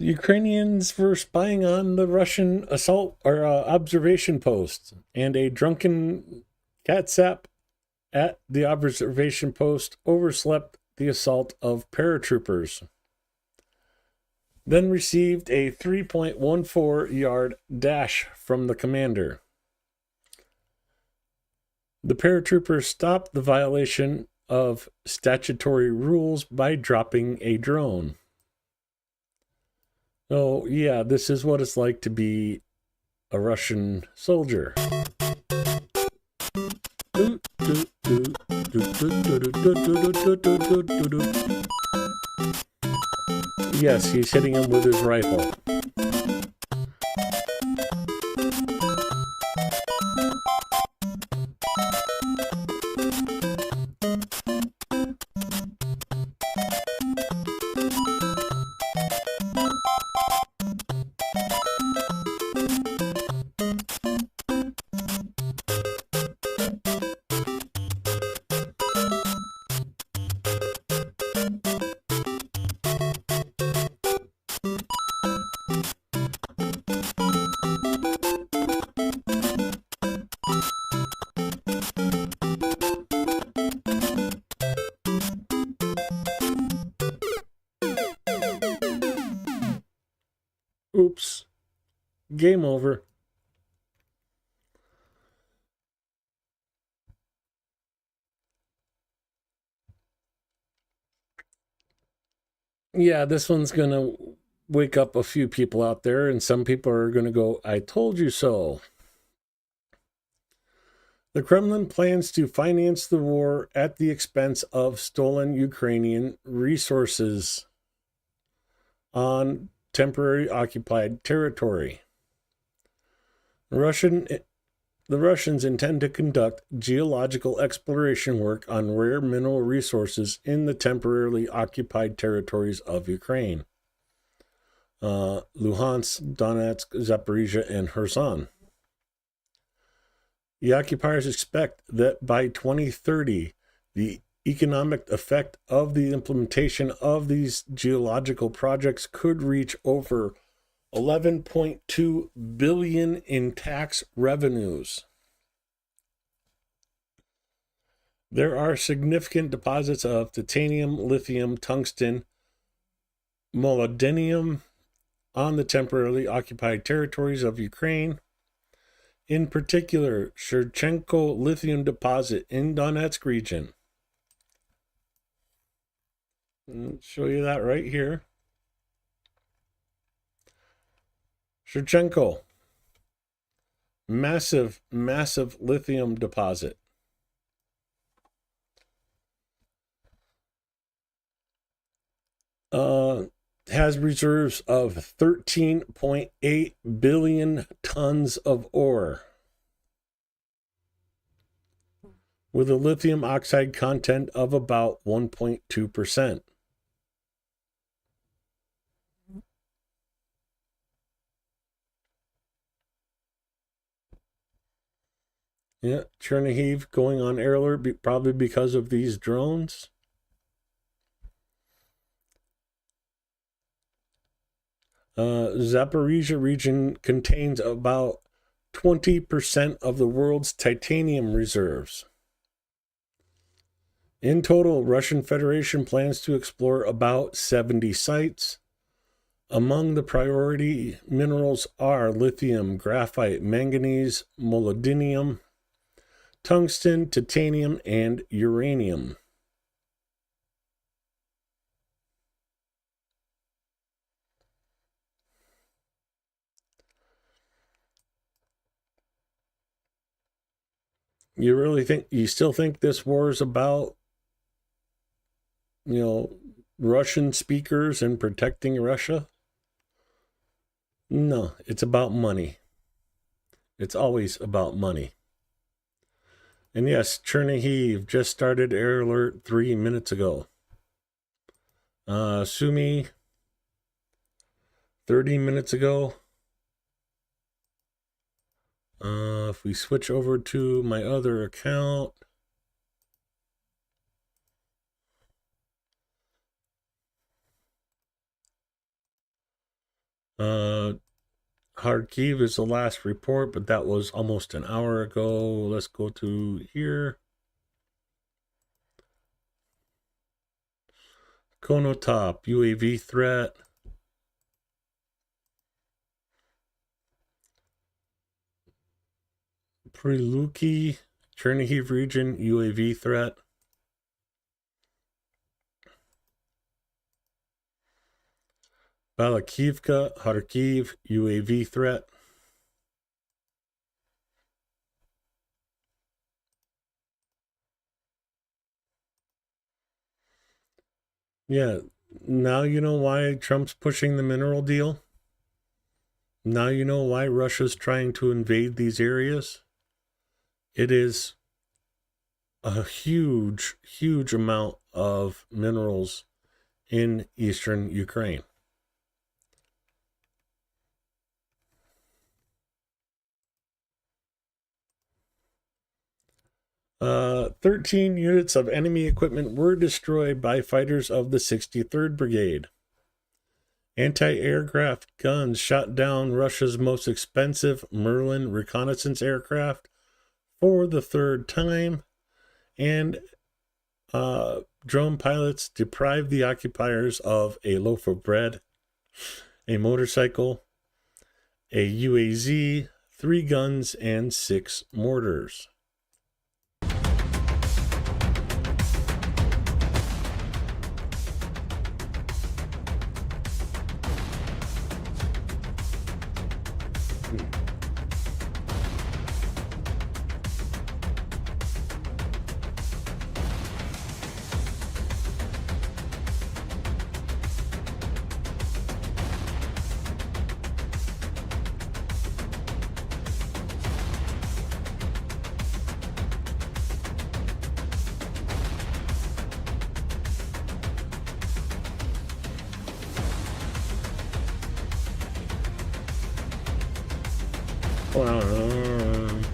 Ukrainians were spying on the Russian assault or observation post, and a drunken catsap at the observation post overslept the assault of paratroopers, then received a 3.14 yard dash from the commander. The paratroopers stopped the violation of statutory rules by dropping a drone. Oh, yeah, this is what it's like to be a Russian soldier. Yes, he's hitting him with his rifle. Oops. Game over. Yeah, this one's going to wake up a few people out there, and some people are going to go, I told you so. The Kremlin plans to finance the war at the expense of stolen Ukrainian resources on temporary occupied territory. The Russians intend to conduct geological exploration work on rare mineral resources in the temporarily occupied territories of Ukraine. Luhansk, Donetsk, Zaporizhia, and Kherson. The occupiers expect that by 2030, the economic effect of the implementation of these geological projects could reach over 11.2 billion in tax revenues. There are significant deposits of titanium, lithium, tungsten, molybdenum on the temporarily occupied territories of Ukraine, in particular, Shevchenko lithium deposit in Donetsk region. I'll show you that right here. Shevchenko, massive lithium deposit. Has reserves of 13.8 billion tons of ore, with a lithium oxide content of about 1.2%. Yeah, Chernihiv going on air alert, probably because of these drones. Zaporizhia region contains about 20% of the world's titanium reserves. In total, Russian Federation plans to explore about 70 sites. Among the priority minerals are lithium, graphite, manganese, molybdenum, tungsten, titanium, and uranium. You still think this war is about, Russian speakers and protecting Russia? No, it's about money. It's always about money. And yes, Chernihiv just started air alert 3 minutes ago. Sumy, 30 minutes ago. If we switch over to my other account, Kharkiv is the last report, but that was almost an hour ago. Let's go to here. Konotop, UAV threat. Priluki, Chernihiv region, UAV threat. Balakivka, Kharkiv, UAV threat. Yeah, now you know why Trump's pushing the mineral deal. Now you know why Russia's trying to invade these areas. It is a huge amount of minerals in eastern Ukraine. Uh, 13 units of enemy equipment were destroyed by fighters of the 63rd Brigade. Anti-aircraft guns shot down Russia's most expensive Merlin reconnaissance aircraft for the third time, and drone pilots deprived the occupiers of a loaf of bread, a motorcycle, a UAZ, 3 guns, and 6 mortars.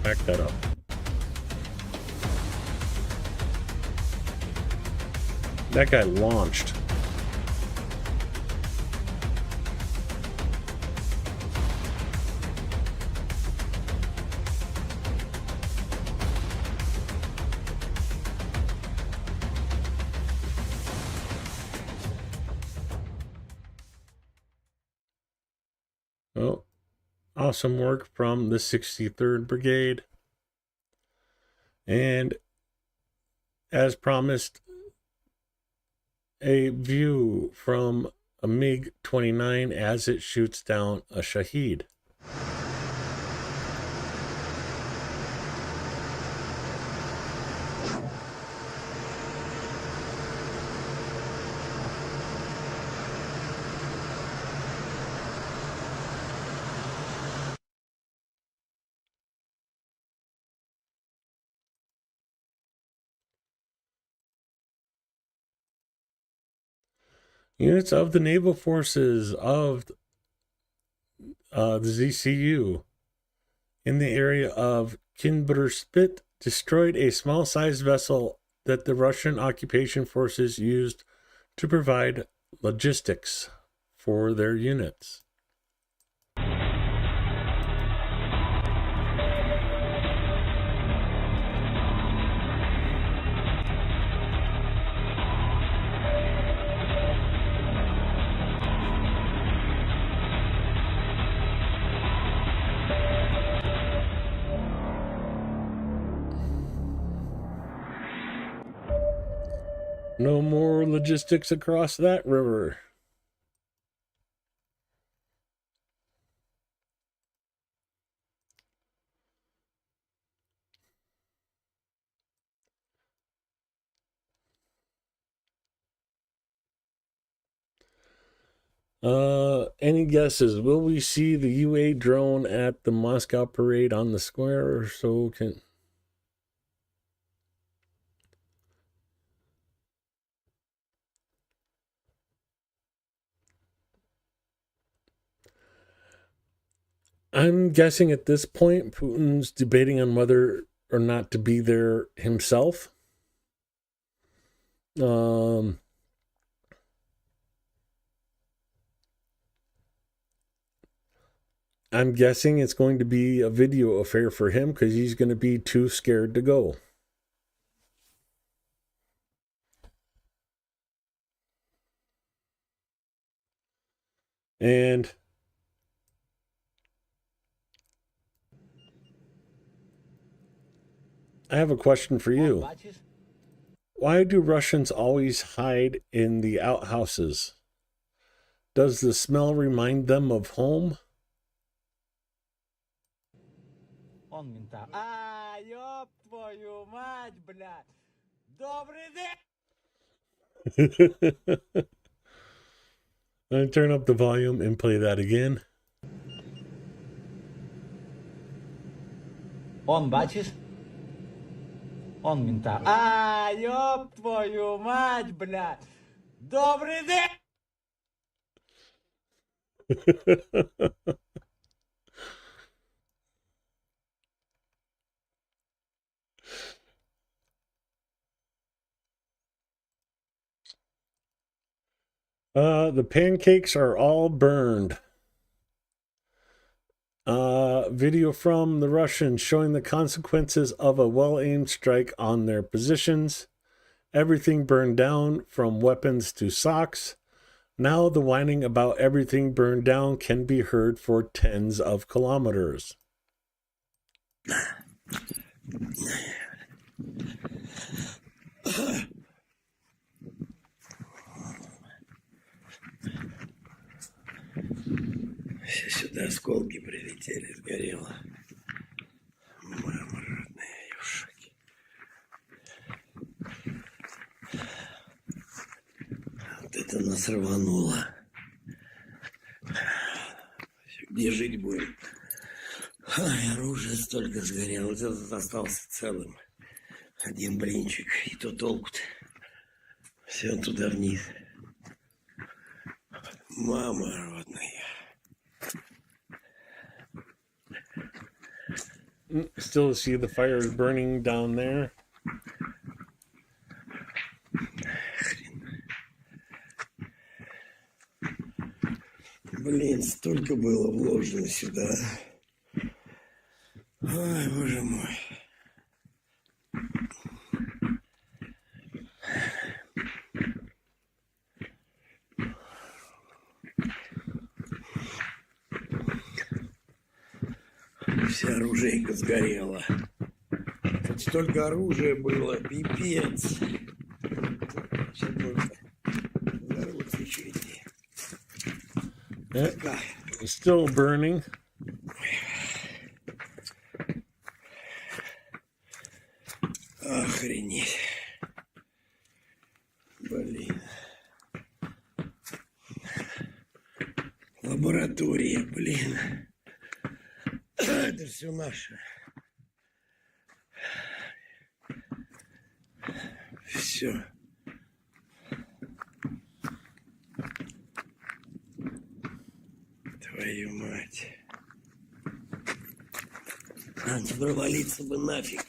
Back that up. That guy launched. Oh, Awesome work from the 63rd Brigade. And as promised, a view from a MiG-29 as it shoots down a Shaheed. Units of the naval forces of the ZCU in the area of Kinberspit destroyed a small-sized vessel that the Russian occupation forces used to provide logistics for their units. No more logistics across that river. Any guesses? Will we see the UA drone at the Moscow parade on the square, or so can... I'm guessing at this point, Putin's debating on whether or not to be there himself. I'm guessing it's going to be a video affair for him because he's going to be too scared to go. And I have a question for you. Why do Russians always hide in the outhouses? Does the smell remind them of home?
Он мента. А, ёб твою мать, блядь! Добрый день!
I turn up the volume and play that again.
Он, бачишь? Он мента. А, ёб твою мать, блядь! Добрый день!
The pancakes are all burned. Video from the Russians showing the consequences of a well-aimed strike on their positions. Everything burned down, from weapons to socks. Now the whining about everything burned down can be heard for tens of kilometers.
Сюда осколки прилетели, сгорело. Мама родная, я в шоке. Вот это нас рвануло. Где жить будем? Ай, оружие столько сгорело. Вот этот остался целым. Один блинчик. И то толку-то. Все туда вниз. Мама родная.
Still see the fires burning down there.
Блин, столько было вложено сюда. Ой, боже мой. Вся оружейка сгорела. Тут столько оружия было, пипец. Сейчас только взорвутся еще эти. Такая.
It's still burning.
Охренеть. Блин. Лаборатория, блин. Это все наше. Все. Твою мать. Надо провалиться бы нафиг.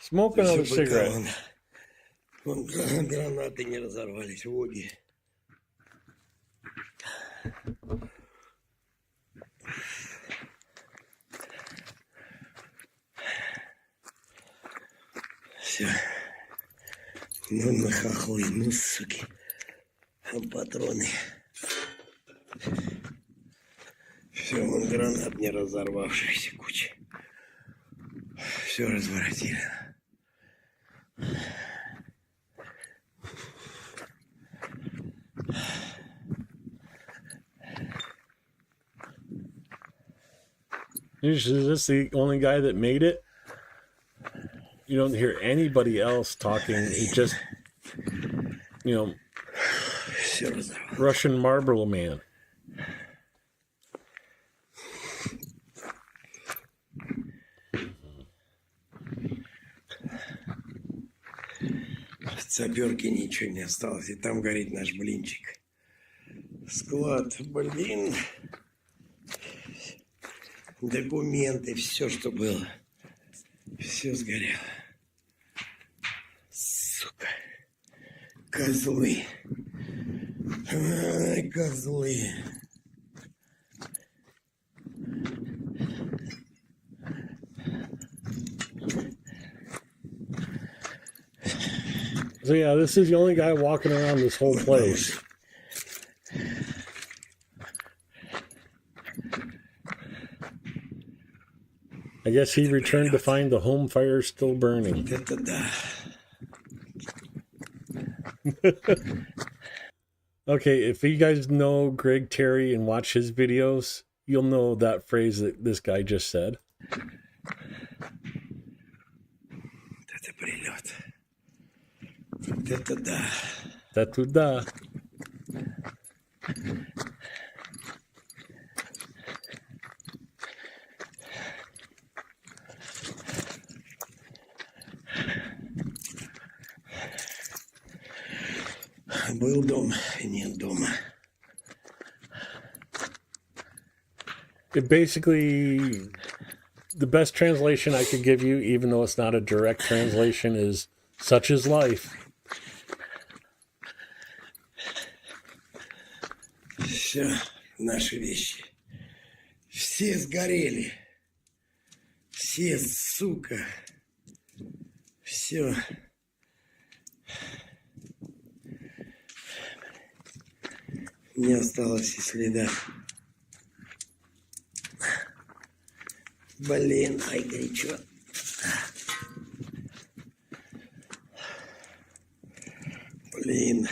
Smoke another
Всё, пока
cigarette.
вон гранаты не разорвались в обе. Все. Ну на хохлы, ну суки. А патроны. Все, вон гранат не разорвавшихся куча. Все разворотили.
Is this the only guy that made it? You don't hear anybody else talking. It's just,
Все разорвало.
Russian Marlboro Man.
В саперке ничего не осталось. И там горит наш блинчик. Склад, блин. Документы, все, что было. Все сгорело. Сука. Козлы. Ай, козлы.
So yeah, this is the only guy walking around this whole place. I guess he returned to find the home fire still burning.
Это да.
Okay, if you guys know Greg Terry and watch his videos, you'll know that phrase that this guy just said.
Это прилет. Это да.
That туда.
Был дом, нет дома.
It basically, the best translation I could give you, even though it's not a direct translation, is such is life.
Все наши вещи. Все сгорели. Все, сука. Все. Не осталось и следа. Блин, ай, горячо. Блин.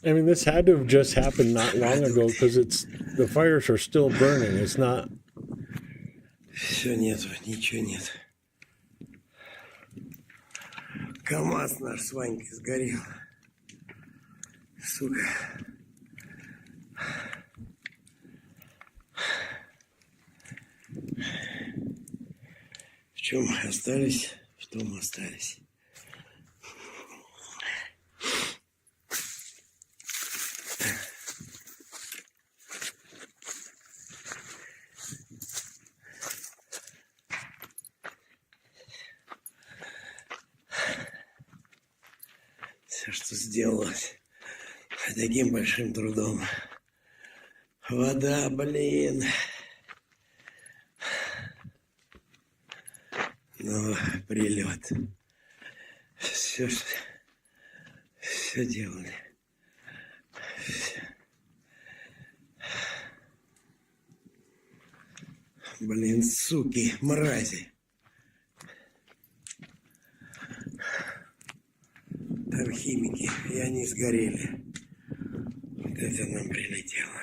I mean, this had to have just happened not long ago because the fires are still burning. It's not.
Все нету, ничего нет. КамАЗ наш с Ванькой сгорел. Сука. В чем остались, в том остались. Все, что сделалось, таким большим трудом. Вода, блин. Ну, прилет. Все делали. Блин, суки, мрази. Алхимики, и они сгорели. Вот это нам прилетело.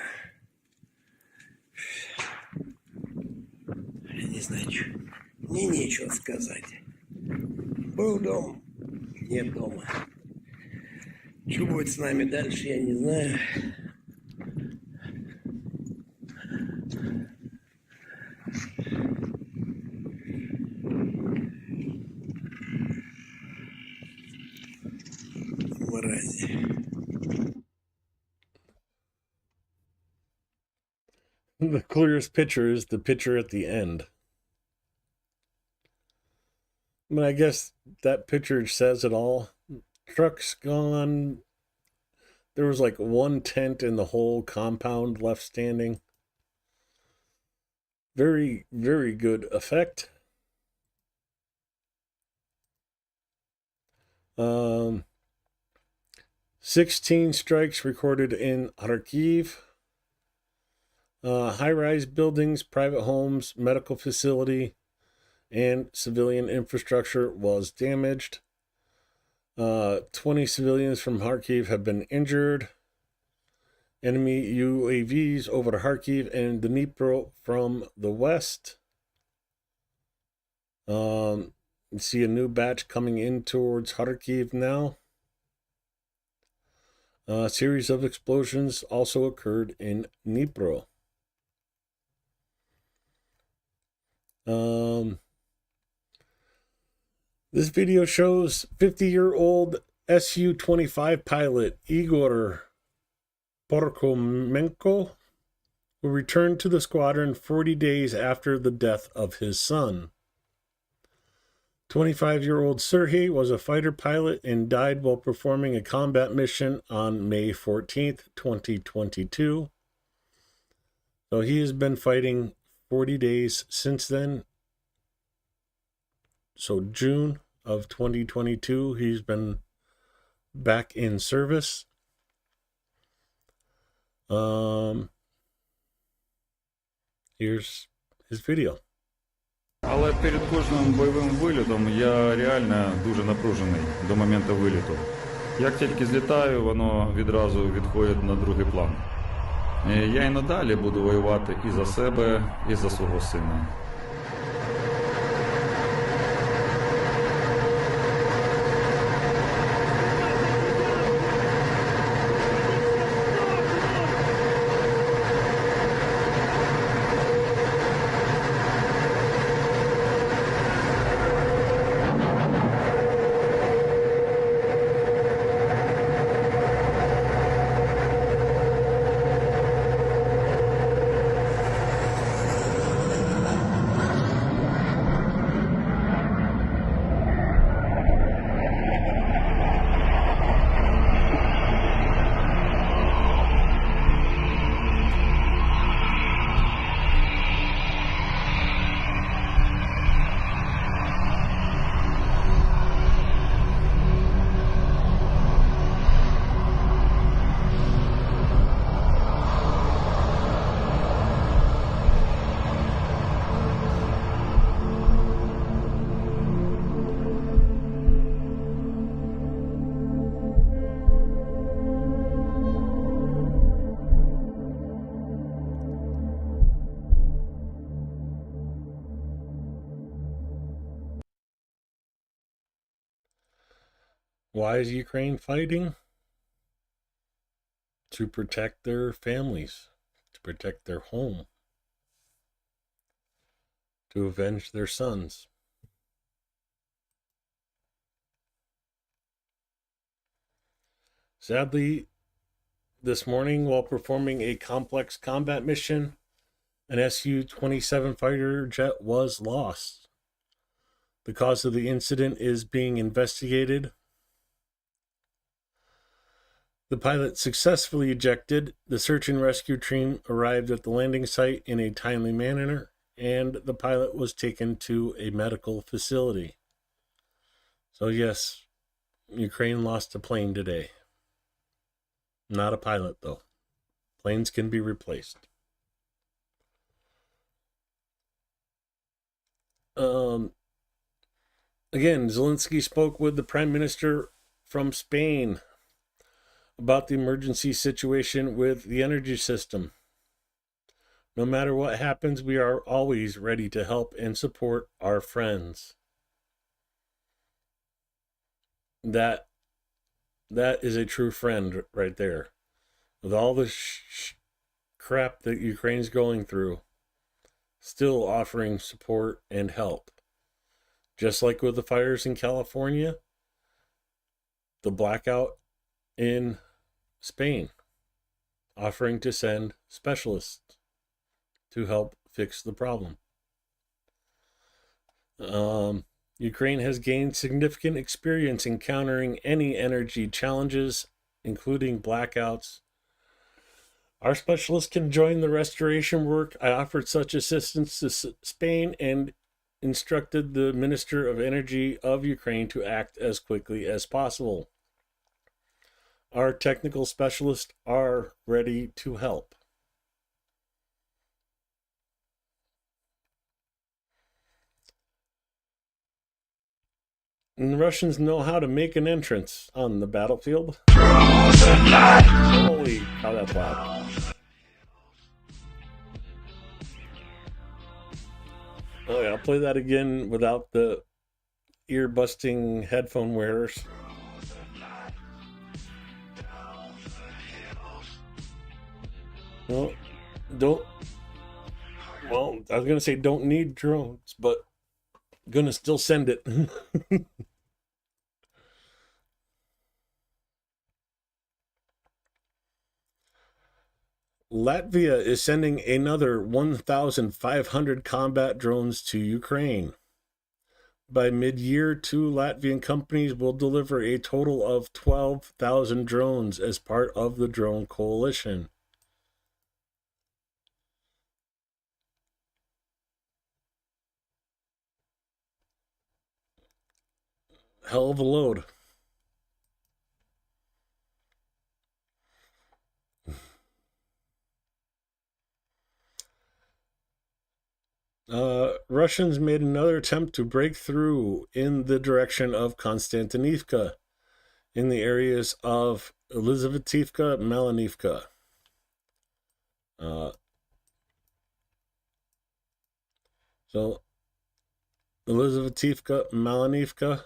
Я не знаю, что. Мне нечего сказать. Был дом, нет дома. Что будет с нами дальше, я не знаю. Мрази.
The clearest picture is the picture at the end. I mean, I guess that picture says it all. Truck's gone. There was like one tent in the whole compound left standing. Very, very good effect. 16 strikes recorded in Kharkiv. High-rise buildings, private homes, medical facility, and civilian infrastructure was damaged. 20 civilians from Kharkiv have been injured. Enemy UAVs over to Kharkiv and Dnipro from the west. You see a new batch coming in towards Kharkiv now. A series of explosions also occurred in Dnipro. This video shows 50-year-old Su-25 pilot Igor Porkomenko, who returned to the squadron 40 days after the death of his son. 25-year-old Sergei was a fighter pilot and died while performing a combat mission on May 14th, 2022. So he has been fighting 40 days since then. So June of 2022, he's been back in service. Here's his video.
Але перед кожним бойовим вильотом я реально дуже напружений до моменту виліту. Як тільки злітаю, воно відразу відходить на другий план. Я і надалі буду воювати і за себе, і за свого сина.
Why is Ukraine fighting? To protect their families, to protect their home, to avenge their sons. Sadly, this morning, while performing a complex combat mission, an Su-27 fighter jet was lost. The cause of the incident is being investigated. The pilot successfully ejected. The search and rescue team arrived at the landing site in a timely manner, and the pilot was taken to a medical facility. So yes, Ukraine lost a plane today. Not a pilot, though. Planes can be replaced. Again, Zelensky spoke with the Prime Minister from Spain about the emergency situation with the energy system. No matter what happens, we are always ready to help and support our friends. That is a true friend right there. With all the crap that Ukraine's going through, still offering support and help. Just like with the fires in California, the blackout in Spain, offering to send specialists to help fix the problem. Ukraine has gained significant experience in countering any energy challenges, including blackouts. Our specialists can join the restoration work. I offered such assistance to Spain and instructed the Minister of Energy of Ukraine to act as quickly as possible. Our technical specialists are ready to help. And the Russians know how to make an entrance on the battlefield. Holy cow, that's loud. Oh yeah, I'll play that again without the ear-busting headphone wearers. Well, I was going to say don't need drones, but going to still send it. Latvia is sending another 1,500 combat drones to Ukraine. By mid-year, 2 Latvian companies will deliver a total of 12,000 drones as part of the drone coalition. Hell of a load. Russians made another attempt to break through in the direction of Konstantinivka in the areas of Elizavetivka, Malinivka. So, Elizavetivka, Malinivka.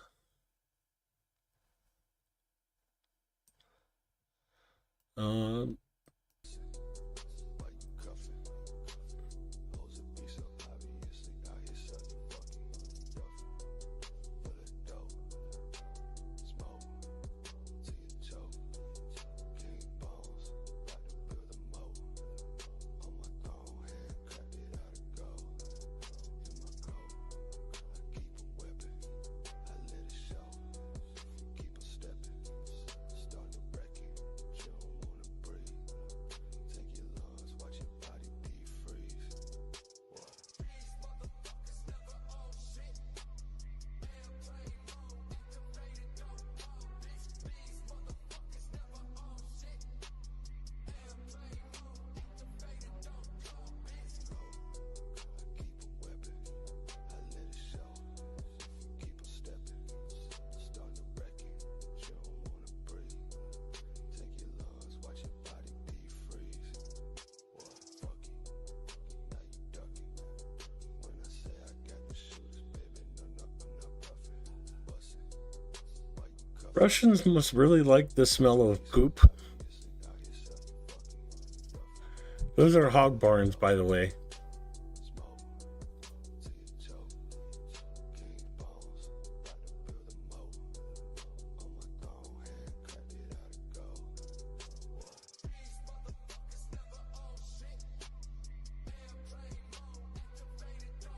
Russians must really like the smell of poop. Those are hog barns, by the way.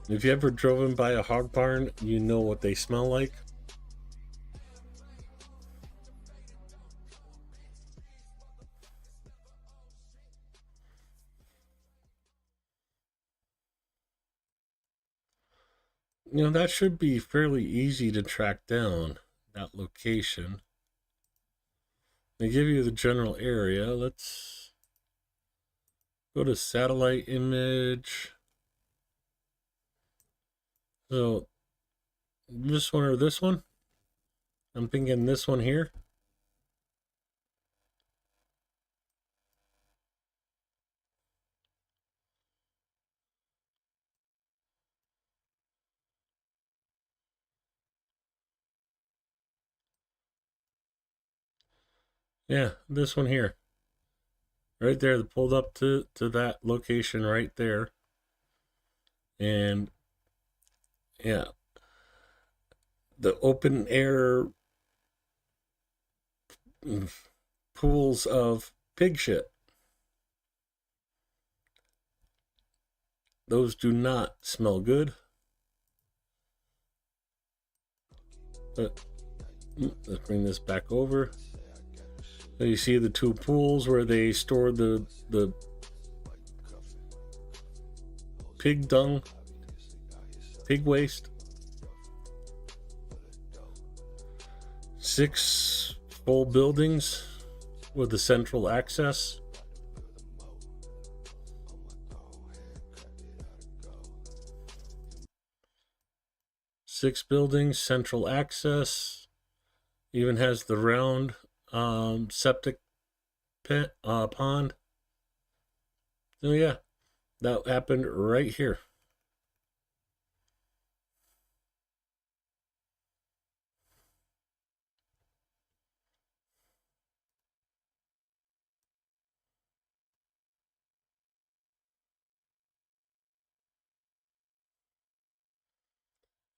If you ever driven by a hog barn, you know what they smell like. You know, that should be fairly easy to track down, that location. They give you the general area. Let's go to satellite image. So, this one or this one? I'm thinking this one here. Yeah, this one here. Right there, pulled up to that location right there. And yeah, the open air pools of pig shit. Those do not smell good. But let's bring this back over. So you see the two pools where they store the pig dung, pig waste. 6 full buildings with the central access. Six buildings, central access. Even has the round septic pit pond. So yeah, that happened right here.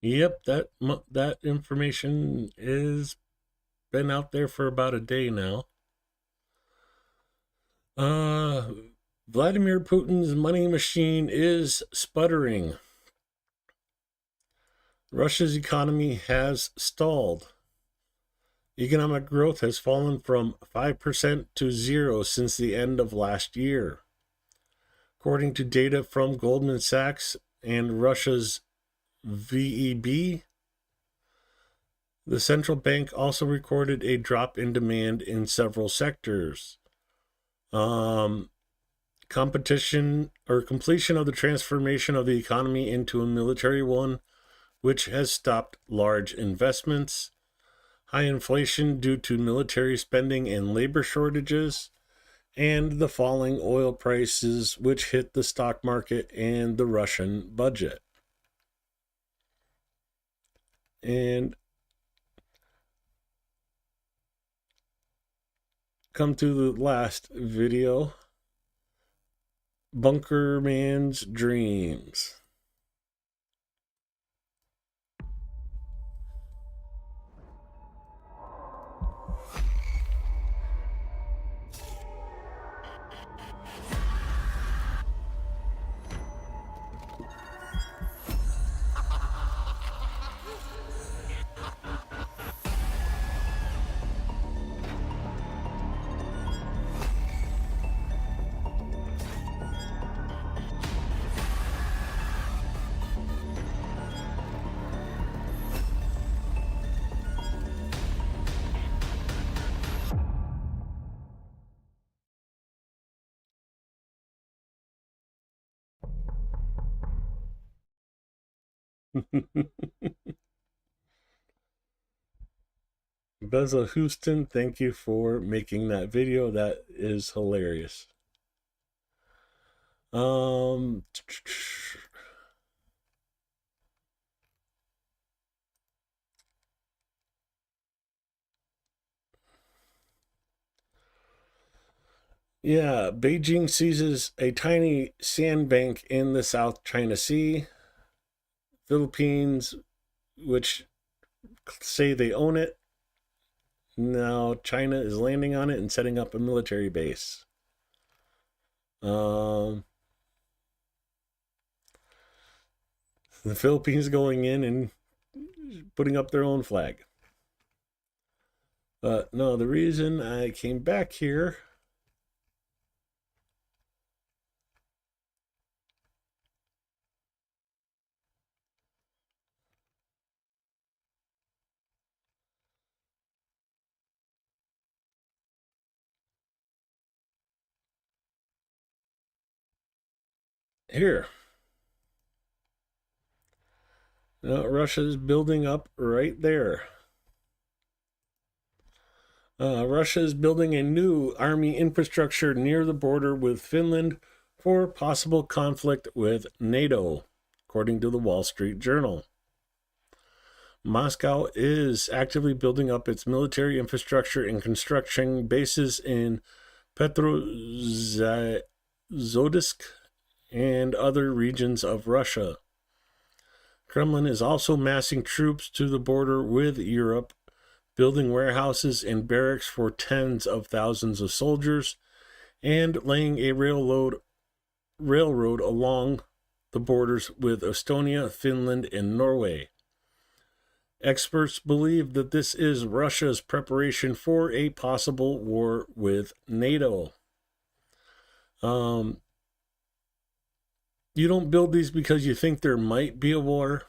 Yep, that information is been out there for about a day now. Vladimir Putin's money machine is sputtering. Russia's economy has stalled. Economic growth has fallen from 5% to 0 since the end of last year. According to data from Goldman Sachs and Russia's VEB, the central bank also recorded a drop in demand in several sectors. Competition or completion of the transformation of the economy into a military one, which has stopped large investments. High inflation due to military spending and labor shortages, and the falling oil prices, which hit the stock market and the Russian budget. And come to the last video, Bunker Man's Dreams. Beza Houston, thank you for making that video. That is hilarious. Yeah, Beijing seizes a tiny sandbank in the South China Sea. Philippines, which say they own it, now China is landing on it and setting up a military base. The Philippines going in and putting up their own flag. But no, the reason I came back here here. Russia is building up right there. Russia is building a new army infrastructure near the border with Finland for possible conflict with NATO, according to the Wall Street Journal. Moscow is actively building up its military infrastructure and constructing bases in Petrozavsk and other regions of Russia. Kremlin is also massing troops to the border with Europe, building warehouses and barracks for tens of thousands of soldiers, and laying a railroad along the borders with Estonia, Finland, and Norway. Experts believe that this is Russia's preparation for a possible war with NATO. You don't build these because you think there might be a war.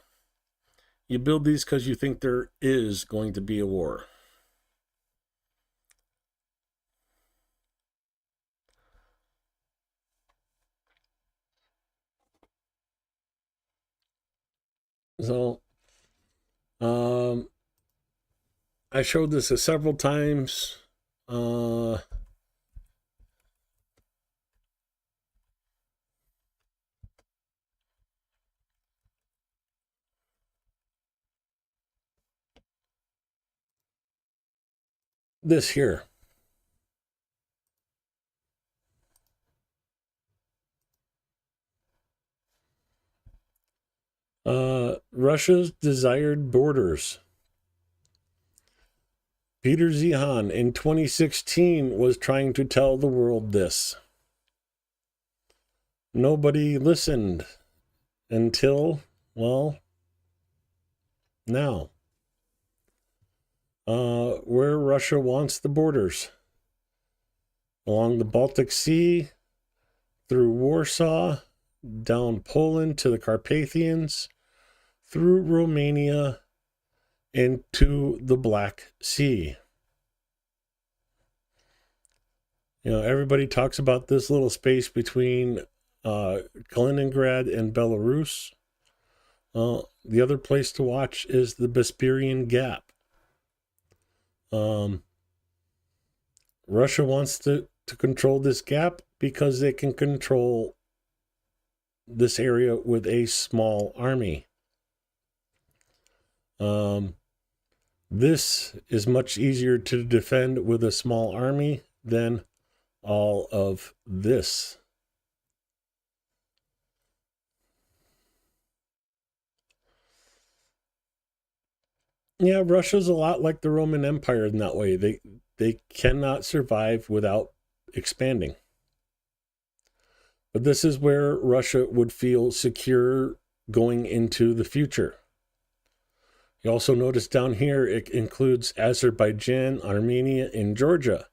You build these because you think there is going to be a war. So, I showed this several times. This here. Russia's desired borders. Peter Zihan in 2016 was trying to tell the world this. Nobody listened until, well, now. Where Russia wants the borders. Along the Baltic Sea, through Warsaw, down Poland to the Carpathians, through Romania, into the Black Sea. You know, everybody talks about this little space between Kaliningrad and Belarus. The other place to watch is the Besperian Gap. Russia wants to control this gap because they can control this area with a small army. This is much easier to defend with a small army than all of this. Yeah, Russia's a lot like the Roman Empire in that way. They cannot survive without expanding. But this is where Russia would feel secure going into the future. You also notice down here it includes Azerbaijan, Armenia, and Georgia,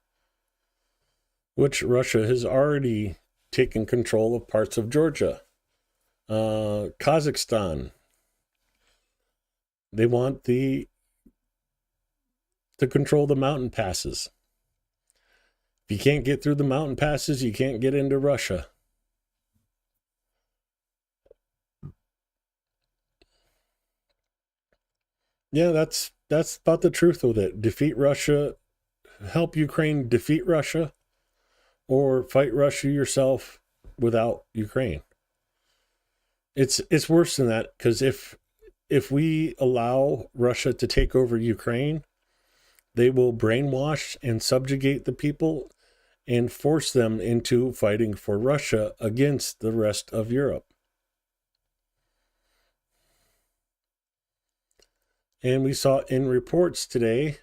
which Russia has already taken control of parts of Georgia. Kazakhstan. They want to control the mountain passes. If you can't get through the mountain passes, you can't get into Russia. Yeah, that's about the truth with it. Defeat Russia, help Ukraine defeat Russia, or fight Russia yourself without Ukraine. It's worse than that, because if we allow Russia to take over Ukraine, they will brainwash and subjugate the people and force them into fighting for Russia against the rest of Europe. And we saw in reports today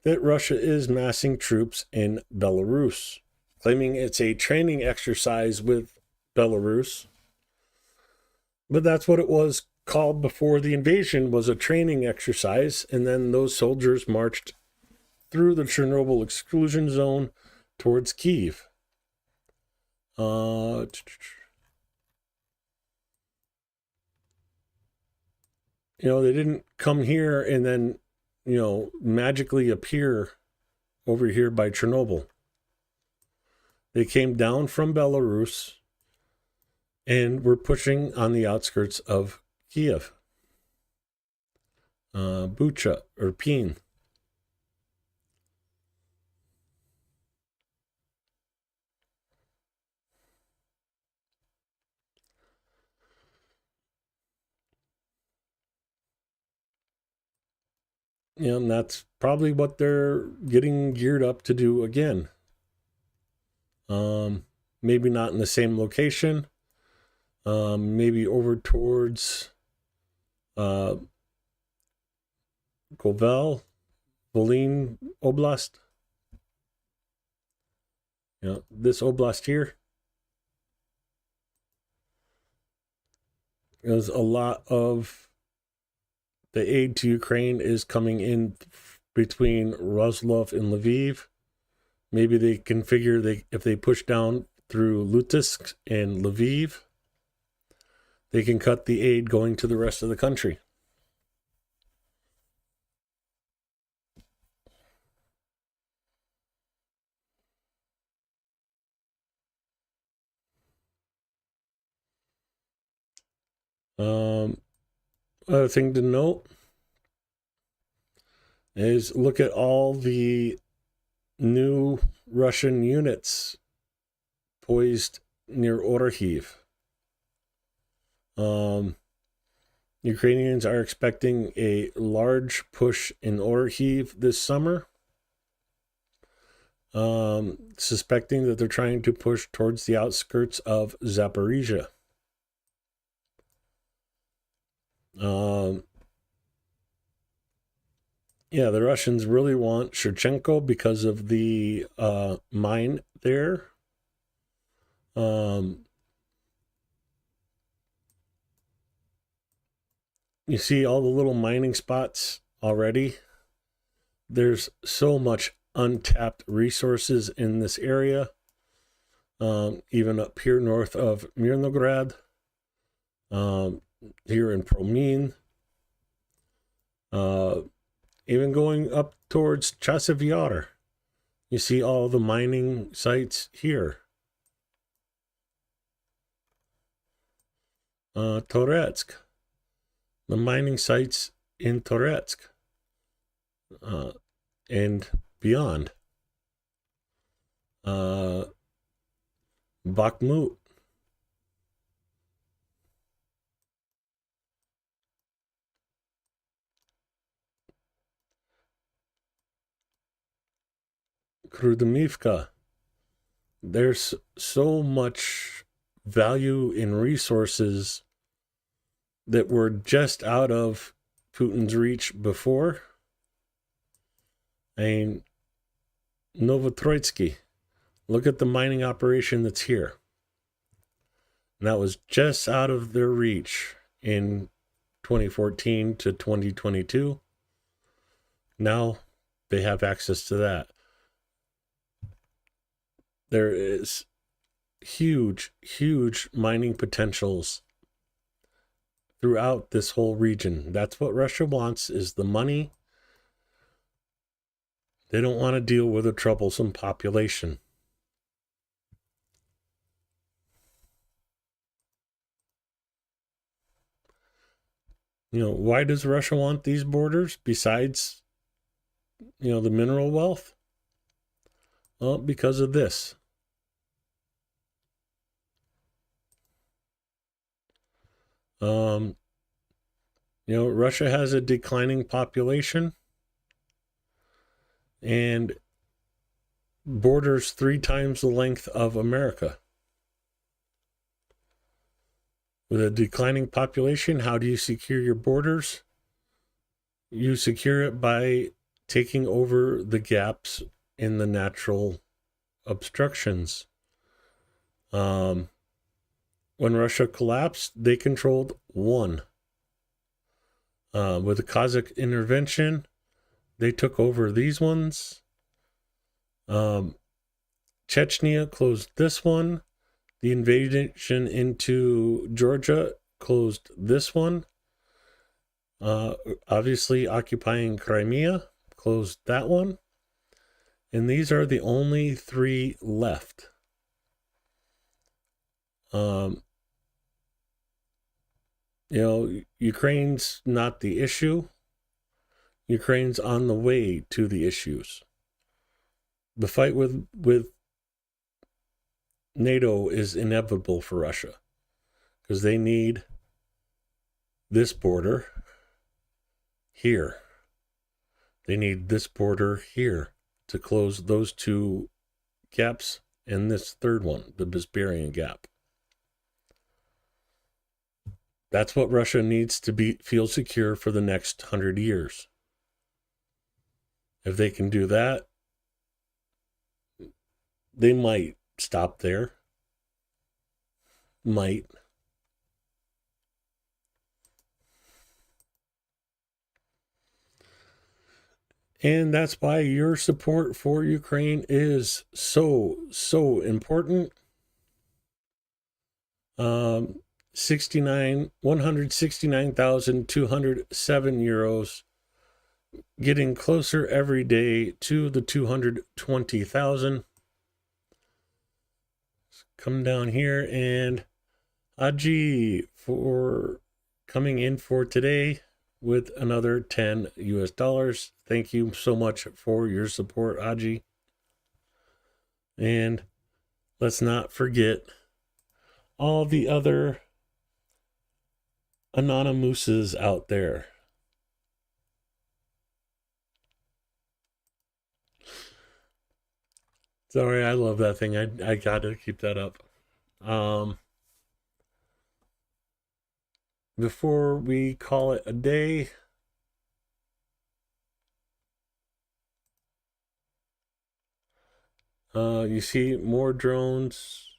that Russia is massing troops in Belarus, claiming it's a training exercise with Belarus. But that's what it was called before the invasion, was a training exercise. And then those soldiers marched through the Chernobyl exclusion zone towards Kyiv. They didn't come here and then, magically appear over here by Chernobyl. They came down from Belarus. And we're pushing on the outskirts of Kiev. Bucha, Irpin. And that's probably what they're getting geared up to do again. Maybe not in the same location. Maybe over towards Kovel, Volyn Oblast. This oblast here. There's a lot of the aid to Ukraine is coming in between Roslov and Lviv. Maybe they can figure if they push down through Lutisk and Lviv, they can cut the aid going to the rest of the country. Other thing to note is look at all the new Russian units poised near Orkhiv. Ukrainians are expecting a large push in Orkhiv this summer, suspecting that they're trying to push towards the outskirts of Zaporizhia. The Russians really want Shevchenko because of the mine there. You see all the little mining spots already. There's so much untapped resources in this area. Even up here north of Mirnograd, here in Promin, even going up towards Chasiv Yar. You see all the mining sites here. Toretsk, the mining sites in Toretsk, and beyond. Bakhmut. Krudimivka. There's so much value in resources that were just out of Putin's reach before. And Novotroitsky. Look at the mining operation that's here. And that was just out of their reach in 2014 to 2022. Now they have access to that. There is huge, huge mining potentials throughout this whole region. That's what Russia wants, is the money. They don't want to deal with a troublesome population. Why does Russia want these borders besides, the mineral wealth? Well, because of this. Russia has a declining population and borders 3 times the length of America. With a declining population, how do you secure your borders? You secure it by taking over the gaps in the natural obstructions. When Russia collapsed, they controlled 1. With the Kazakh intervention, they took over these ones. Chechnya closed this one. The invasion into Georgia closed this one. Obviously, occupying Crimea closed that one. And these are the only 3 left. You know, Ukraine's not the issue. Ukraine's on the way to the issues. The fight with NATO is inevitable for Russia because they need this border here. They need this border here to close those two gaps and this third one, the Besparian Gap. That's what Russia needs to feel secure for the next 100 years. If they can do that, they might stop there. Might. And that's why your support for Ukraine is so important. 169,207 euros, getting closer every day to the 220,000. Come down here, and Aji for coming in for today with another 10 US dollars. Thank you so much for your support, Aji. And let's not forget all the other anonymouses out there. Sorry, I love that thing. I gotta keep that up. Before we call it a day, you see more drones.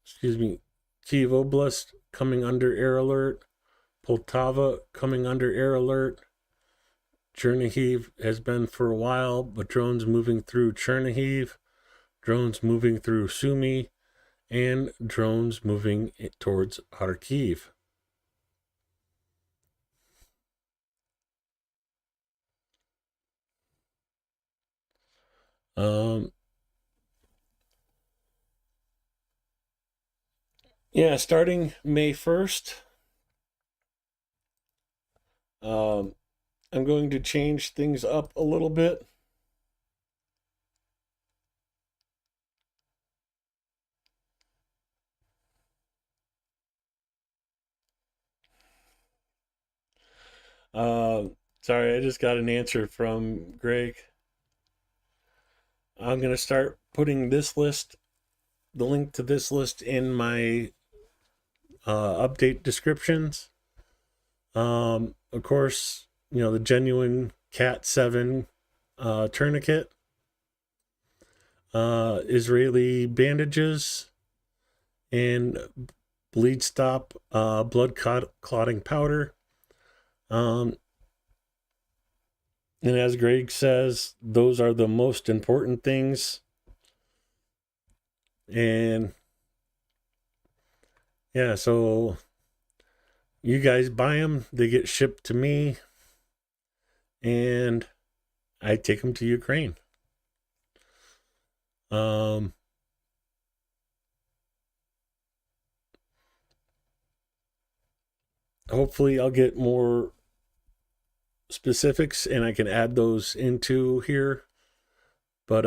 Excuse me. Kyiv Oblast coming under air alert. Poltava coming under air alert. Chernihiv has been for a while, but drones moving through Chernihiv, drones moving through Sumy, and drones moving towards Kharkiv. Yeah, starting May 1st, I'm going to change things up a little bit. Sorry, I just got an answer from Greg. I'm going to start putting this list, the link to this list, in my update descriptions. Of course, you know, the genuine Cat 7 tourniquet, Israeli bandages, and bleed stop blood clotting powder. And as Greg says, those are the most important things. And yeah, so you guys buy them, they get shipped to me, and I take them to Ukraine. Hopefully I'll get more specifics and I can add those into here. But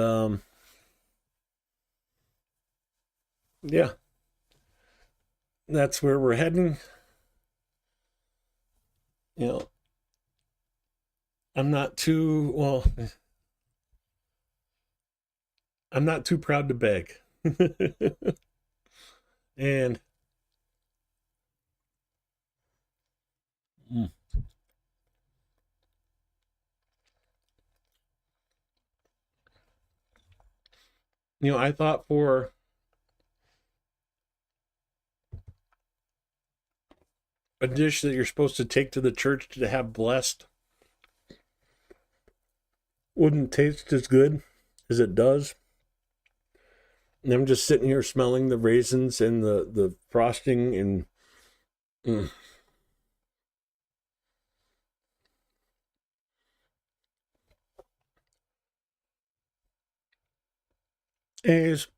yeah, that's where we're heading. You know, I'm not too proud to beg. And you know, I thought for a dish that you're supposed to take to the church to have blessed wouldn't taste as good as it does. And I'm just sitting here smelling the raisins and the frosting and Anyways,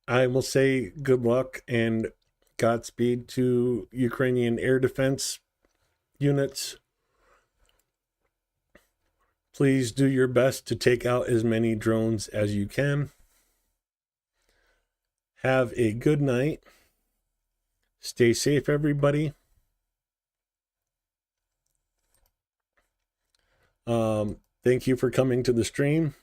I will say good luck and Godspeed to Ukrainian air defense units. Please do your best to take out as many drones as you can. Have a good night. Stay safe, everybody. Thank you for coming to the stream.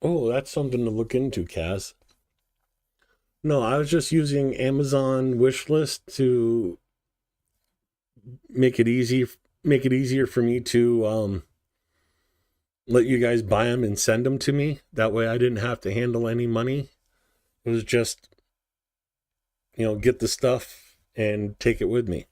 Oh, that's something to look into, Kaz. No, I was just using Amazon wishlist to make it easier for me to let you guys buy them and send them to me. That way I didn't have to handle any money. It was just, get the stuff and take it with me.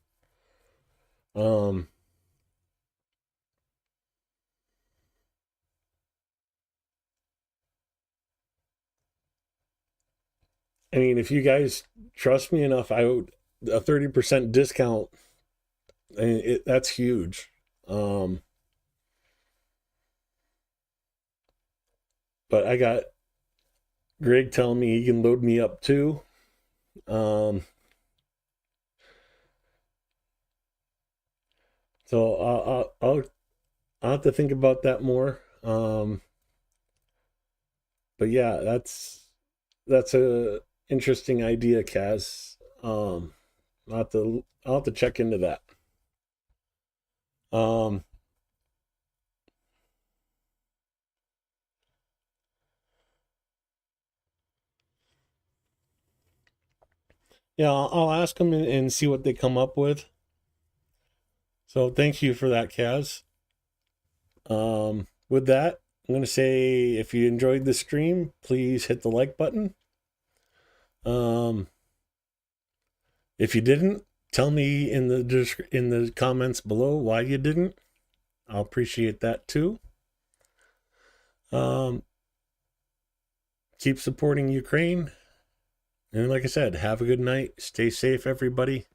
I mean, if you guys trust me enough, I would a 30% discount. I mean, that's huge. But I got Greg telling me he can load me up too. So I'll have to think about that more. But yeah, that's a interesting idea, Kaz. I'll have to check into that. Yeah, I'll ask them and see what they come up with. So thank you for that, Kaz. With that, I'm going to say if you enjoyed the stream, please hit the like button. If you didn't, tell me in the comments below why you didn't. I'll appreciate that too. Keep supporting Ukraine. And like I said, have a good night. Stay safe, everybody.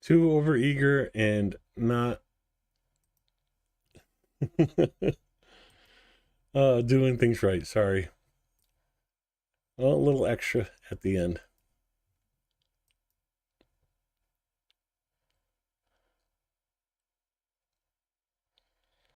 Too overeager and not doing things right. Sorry. A little extra at the end.